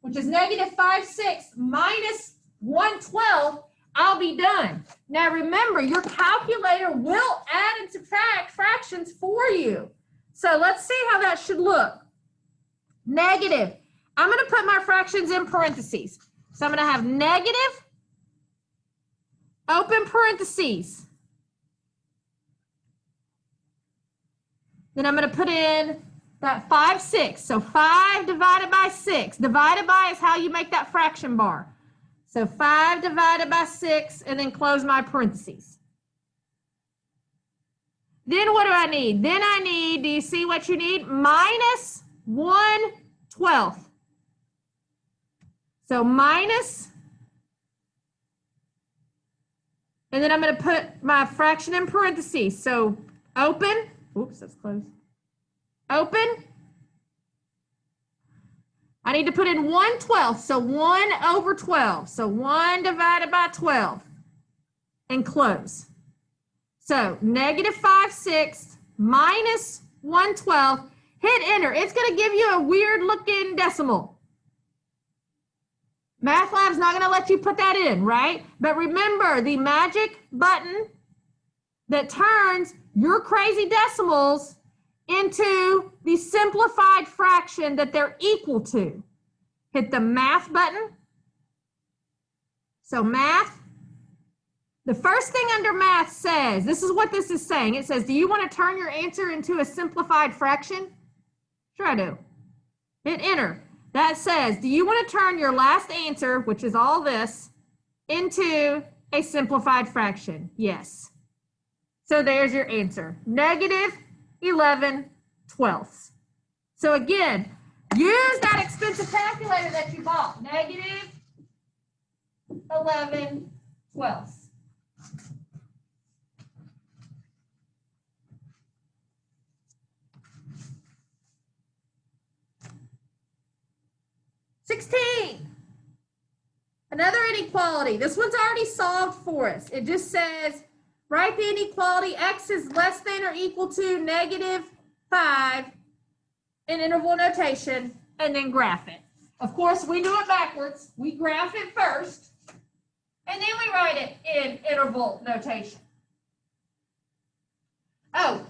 which is -5/6 minus 1/12, I'll be done. Now remember, your calculator will add and subtract fractions for you. So let's see how that should look. Negative. I'm going to put my fractions in parentheses. So I'm going to have negative, open parentheses. Then I'm going to put in that 5/6. So 5 divided by 6. Divided by is how you make that fraction bar. So 5 divided by 6, and then close my parentheses. Then what do I need? Then I need, do you see what you need? Minus 1/12. So minus, and then I'm going to put my fraction in parentheses. So open, oops, that's closed. Open. I need to put in 1/12, so 1/12. So 1 divided by 12, and close. So negative 5/6 minus 1/12, hit enter. It's going to give you a weird looking decimal. MathLab's not going to let you put that in, right? But remember the magic button that turns your crazy decimals into the simplified fraction that they're equal to. Hit the math button. So math. The first thing under math says, this is what this is saying. It says, do you want to turn your answer into a simplified fraction? Sure I do. Hit enter. That says, do you want to turn your last answer, which is all this, into a simplified fraction? Yes. So there's your answer. Negative 11/12. So again, use that expensive calculator that you bought. Negative 11/12. Another inequality. This one's already solved for us. It just says, write the inequality x is less than or equal to -5 in interval notation, and then graph it. Of course, we do it backwards. We graph it first, and then we write it in interval notation. Oh,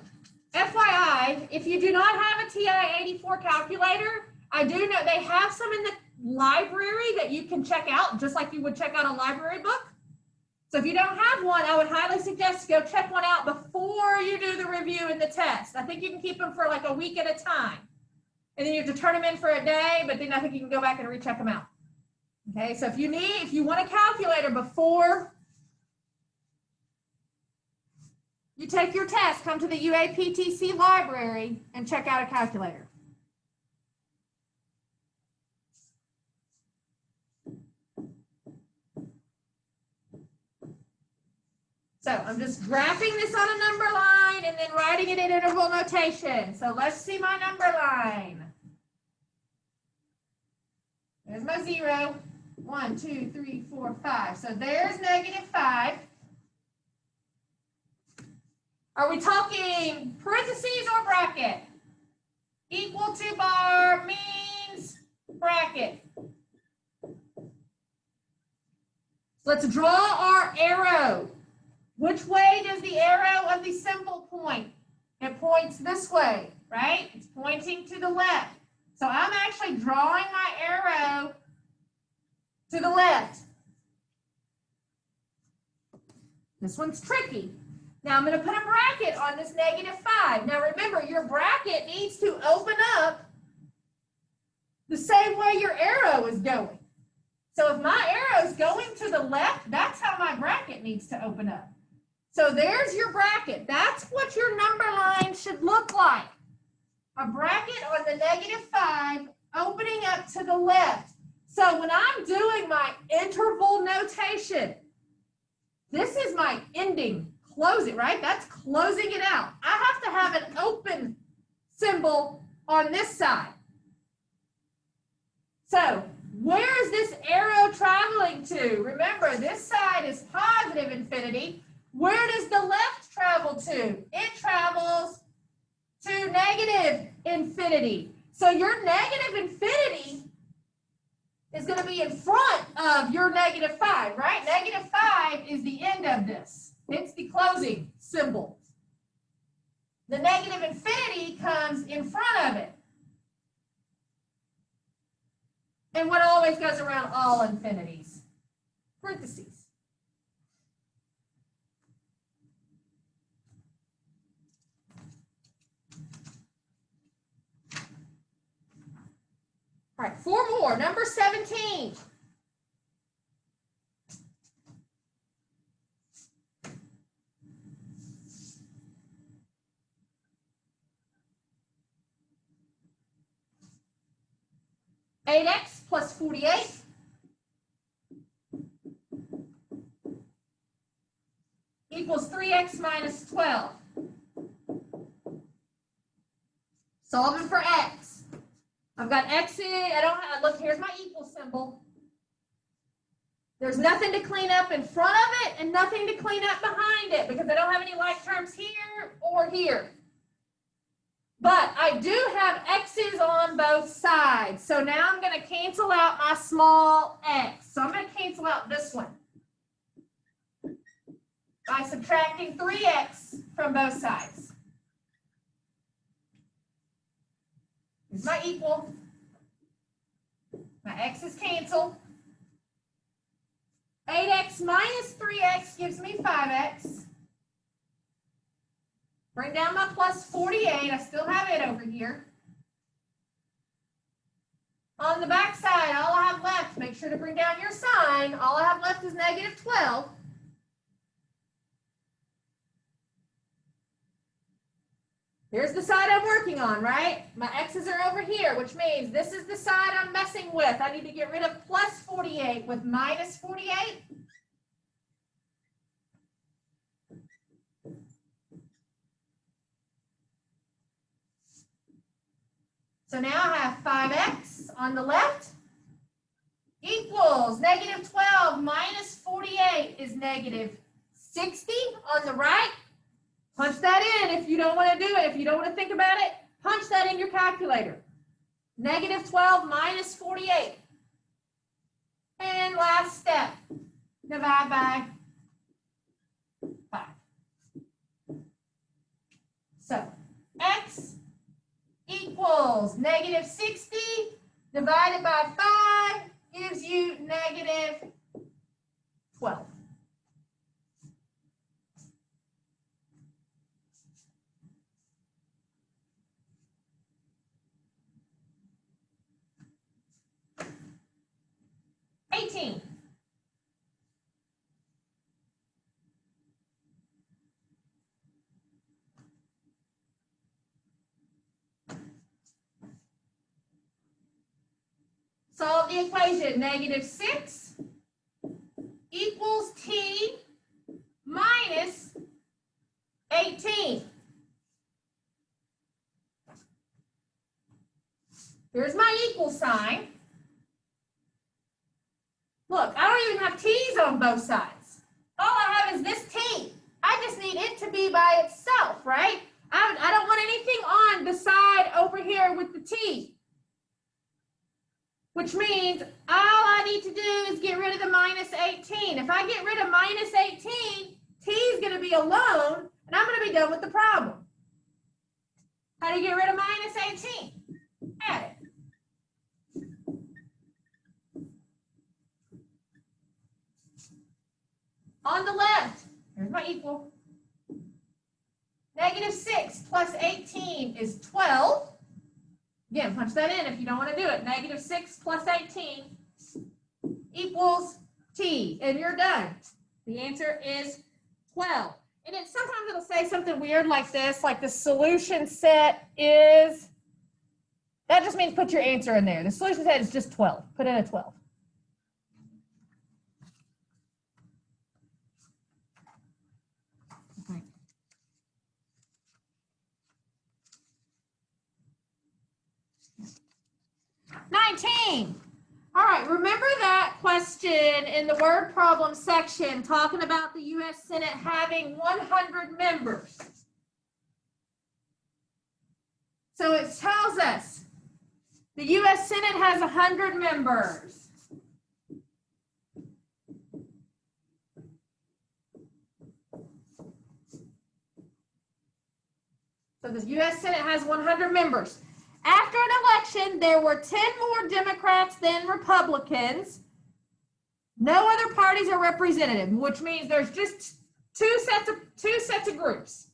FYI, if you do not have a TI-84 calculator, I do know they have some in the library that you can check out, just like you would check out a library book. So if you don't have one, I would highly suggest go check one out before you do the review and the test. I think you can keep them for like a week at a time. And then you have to turn them in for a day, but then I think you can go back and recheck them out. Okay, so if you want a calculator before you take your test, come to the UA-PTC library and check out a calculator. So I'm just graphing this on a number line and then writing it in interval notation. So let's see my number line. There's my 0. 1, 2, 3, 4, 5. So there's -5. Are we talking parentheses or bracket? Equal to bar means bracket. Let's draw our arrow. Which way does the arrow of the symbol point? It points this way, right? It's pointing to the left. So I'm actually drawing my arrow to the left. This one's tricky. Now I'm going to put a bracket on this -5. Now remember, your bracket needs to open up the same way your arrow is going. So if my arrow is going to the left, that's how my bracket needs to open up. So there's your bracket. That's what your number line should look like. A bracket on the -5 opening up to the left. So when I'm doing my interval notation, this is my ending. Close it, right? That's closing it out. I have to have an open symbol on this side. So where is this arrow traveling to? Remember, this side is positive infinity. Where does the left travel to? It travels to negative infinity. So your negative infinity is going to be in front of your -5, right? -5 is the end of this. It's the closing symbol. The negative infinity comes in front of it. And what always goes around all infinities? Parentheses. All right, 4 more. Number 17. (8x plus 48) equals 3x minus 12. Solving for x. I've got x in, I don't have, look, here's my equal symbol. There's nothing to clean up in front of it and nothing to clean up behind it because I don't have any like terms here or here. But I do have x's on both sides. So now I'm going to cancel out my small x. So I'm going to cancel out this one by subtracting 3x from both sides. Here's my equal. My x's cancel. 8x minus 3x gives me 5x. Bring down my plus 48. I still have it over here. On the back side, all I have left, make sure to bring down your sign. All I have left is negative 12. Here's the side I'm working on, right? My x's are over here, which means this is the side I'm messing with. I need to get rid of plus 48 with minus 48. So now I have 5x on the left equals negative 12 minus 48 is negative 60 on the right. Punch that in if you don't want to do it. If you don't want to think about it, punch that in your calculator. Negative 12 minus 48. And last step, divide by 5. So x equals negative 60 divided by 5 gives you negative 12. Solve the equation. Negative 6 equals t minus 18. Here's my equal sign. Look, I don't even have t's on both sides. All I have is this t. I just need it to be by itself, right? I don't want anything on the side over here with the t. Which means all I need to do is get rid of the minus 18. If I get rid of minus 18, t is going to be alone, and I'm going to be done with the problem. How do you get rid of minus 18? Add it. On the left, here's my equal. Negative 6 plus 18 is 12. Again, punch that in if you don't want to do it. Negative 6 plus 18 equals t, and you're done. The answer is 12. And then sometimes it'll say something weird like this, like the solution set is, that just means put your answer in there. The solution set is just 12. Put in a 12. Okay. All right, remember that question in the word problem section talking about the U.S. Senate having 100 members. So it tells us the U.S. Senate has 100 members. So the U.S. Senate has 100 members. After an election, there were 10 more Democrats than Republicans. No other parties are represented, which means there's just two sets of groups.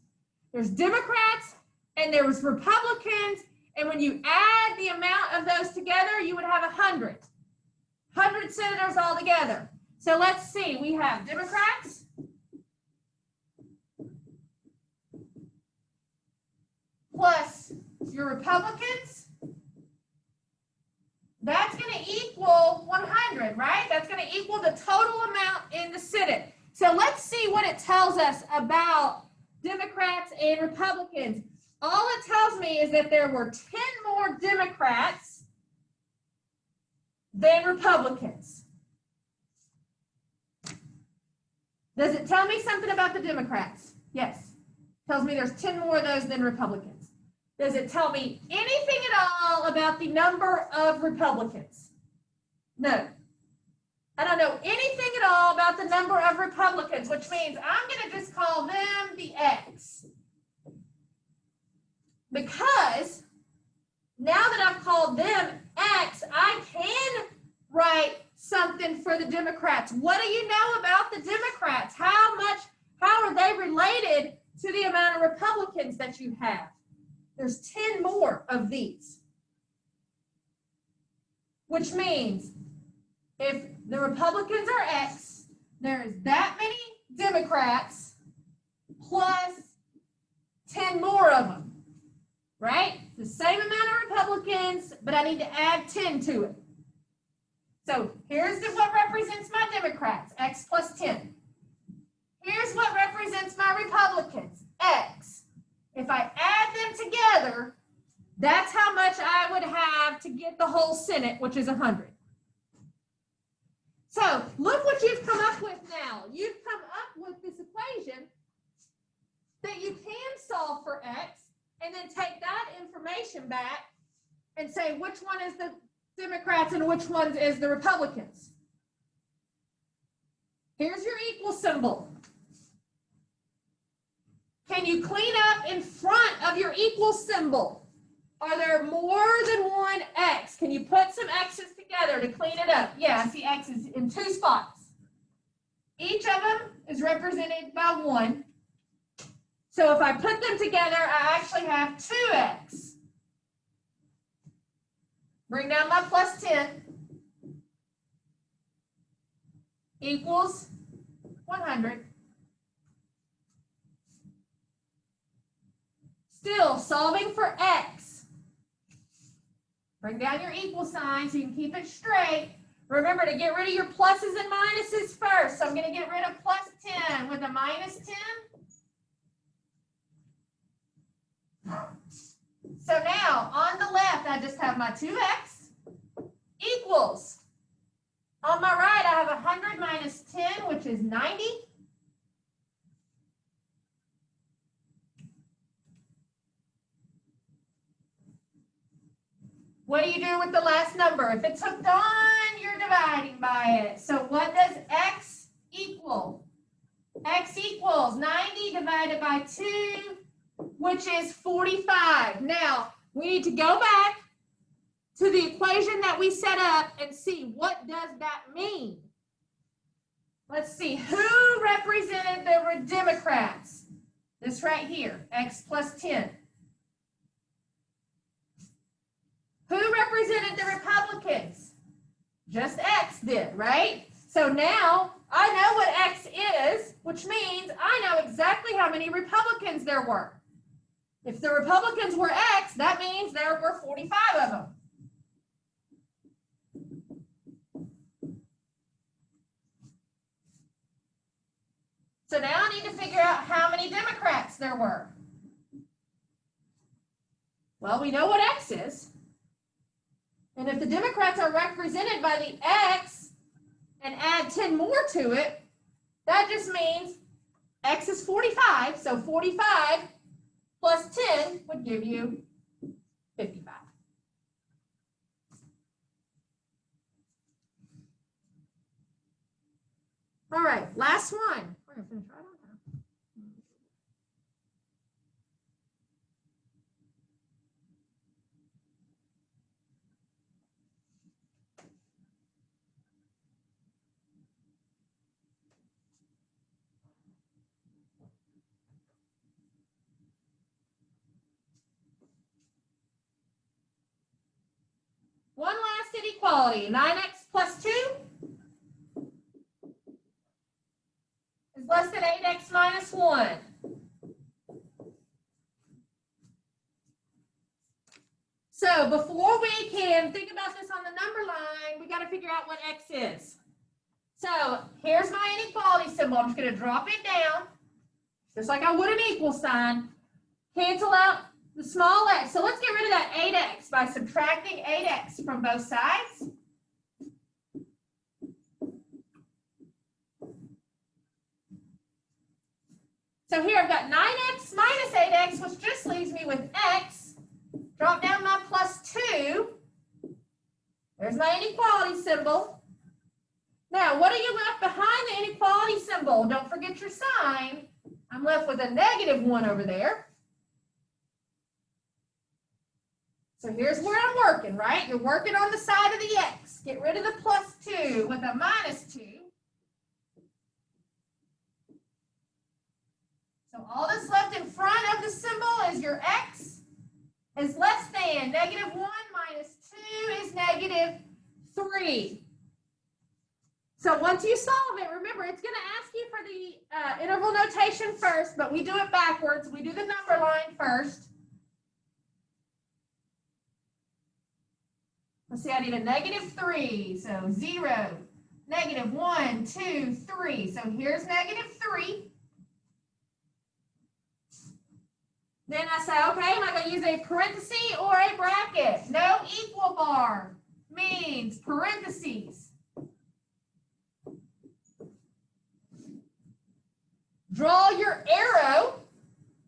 There's Democrats and there was Republicans, And when you add the amount of those together, you would have 100. 100 senators all together. So let's see, we have Democrats, plus your Republicans. That's going to equal 100, right? That's going to equal the total amount in the Senate. So let's see what it tells us about Democrats and Republicans. All it tells me is that there were 10 more Democrats than Republicans. Does it tell me something about the Democrats? Yes. It tells me there's 10 more of those than Republicans. Does it tell me anything at all about the number of Republicans? No. I don't know anything at all about the number of Republicans, which means I'm going to just call them the X. Because now that I've called them X, I can write something for the Democrats. What do you know about the Democrats? How are they related to the amount of Republicans that you have? There's 10 more of these. Which means if the Republicans are X, there is that many Democrats plus 10 more of them. Right? The same amount of Republicans, but I need to add 10 to it. So here's what represents my Democrats, X plus 10. Here's what represents my Republicans, X. If I add them together, that's how much I would have to get the whole Senate, which is 100. So look what you've come up with now. You've come up with this equation that you can solve for X, and then take that information back and say which one is the Democrats and which one is the Republicans. Here's your equal symbol. Can you clean up in front of your equal symbol? Are there more than one X? Can you put some X's together to clean it up? Yeah, I see X's in 2 spots. Each of them is represented by 1. So if I put them together, I actually have 2X. Bring down my plus 10 equals 100. Still solving for X. Bring down your equal sign so you can keep it straight. Remember to get rid of your pluses and minuses first. So I'm going to get rid of plus 10 with a minus 10. So now, on the left, I just have my 2X equals. On my right, I have 100 minus 10, which is 90. What do you do with the last number? If it's hooked on, you're dividing by it. So what does X equal? X equals 90 divided by 2, which is 45. Now, we need to go back to the equation that we set up and see what does that mean. Let's see, who represented the Democrats? This right here, X plus 10. Who represented the Republicans? Just X did, right? So now I know what X is, which means I know exactly how many Republicans there were. If the Republicans were X, that means there were 45 of them. So now I need to figure out how many Democrats there were. Well, we know what X is. And if the Democrats are represented by the X and add 10 more to it, that just means X is 45. So 45 plus 10 would give you 55. All right, last one. We're going to finish right on time. inequality. 9x plus 2 is less than 8x minus 1. So before we can think about this on the number line, we got to figure out what x is. So here's my inequality symbol. I'm just going to drop it down, just like I would an equal sign. Cancel out the small x. So let's get rid of that 8x by subtracting 8x from both sides. So here I've got 9x minus 8x, which just leaves me with x. Drop down my plus 2. There's my inequality symbol. Now, what are you left behind the inequality symbol? Don't forget your sign. I'm left with a negative 1 over there. So here's where I'm working, right? You're working on the side of the x. Get rid of the plus 2 with a minus 2. So all that's left in front of the symbol is your x is less than negative 1 minus 2 is negative 3. So once you solve it, remember, it's going to ask you for the interval notation first, but we do it backwards. We do the number line first. Let's see, I need a negative 3. So 0, negative 1, 2, 3. So here's negative 3. Then I say, okay, am I going to use a parenthesis or a bracket? No equal bar means parentheses. Draw your arrow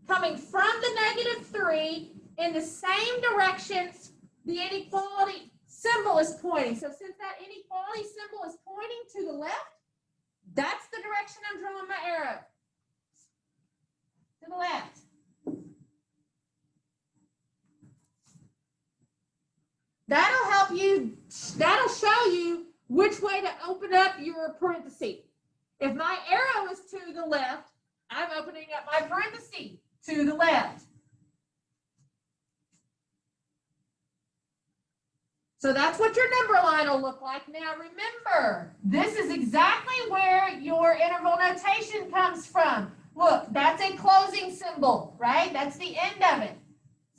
coming from the negative 3 in the same direction the inequality symbol is pointing. So since that inequality symbol is pointing to the left, that's the direction I'm drawing my arrow. To the left. That'll help you, that'll show you which way to open up your parenthesis. If my arrow is to the left, I'm opening up my parenthesis to the left. So that's what your number line will look like. Now remember, this is exactly where your interval notation comes from. Look, that's a closing symbol, right? That's the end of it.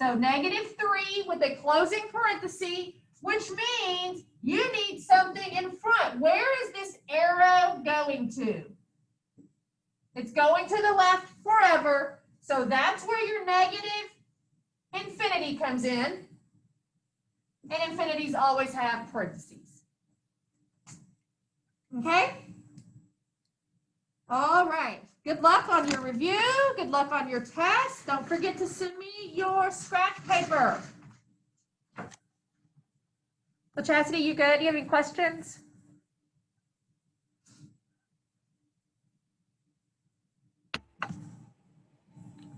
So negative 3 with a closing parenthesis, which means you need something in front. Where is this arrow going to? It's going to the left forever. So that's where your negative infinity comes in. And infinities always have parentheses. Okay? All right. Good luck on your review. Good luck on your test. Don't forget to send me your scratch paper. So Chastity, you good? Do you have any questions?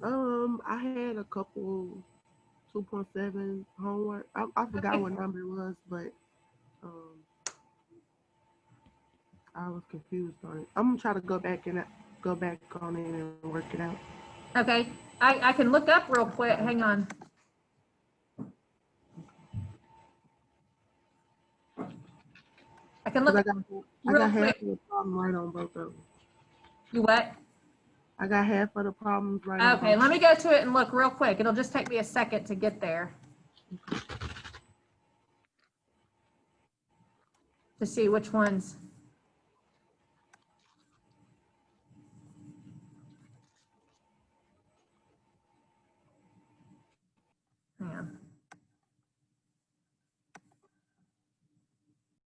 I had a couple 2.7 homework. I forgot what number it was, but I was confused on it. I'm gonna try to go back on it and work it out. Okay, I can look up real quick. Hang on. I can look. I got half of the problem right on both of them. You what? I got half of the problems right on. Okay, let me go to it and look real quick. It'll just take me a second to get there. To see which ones.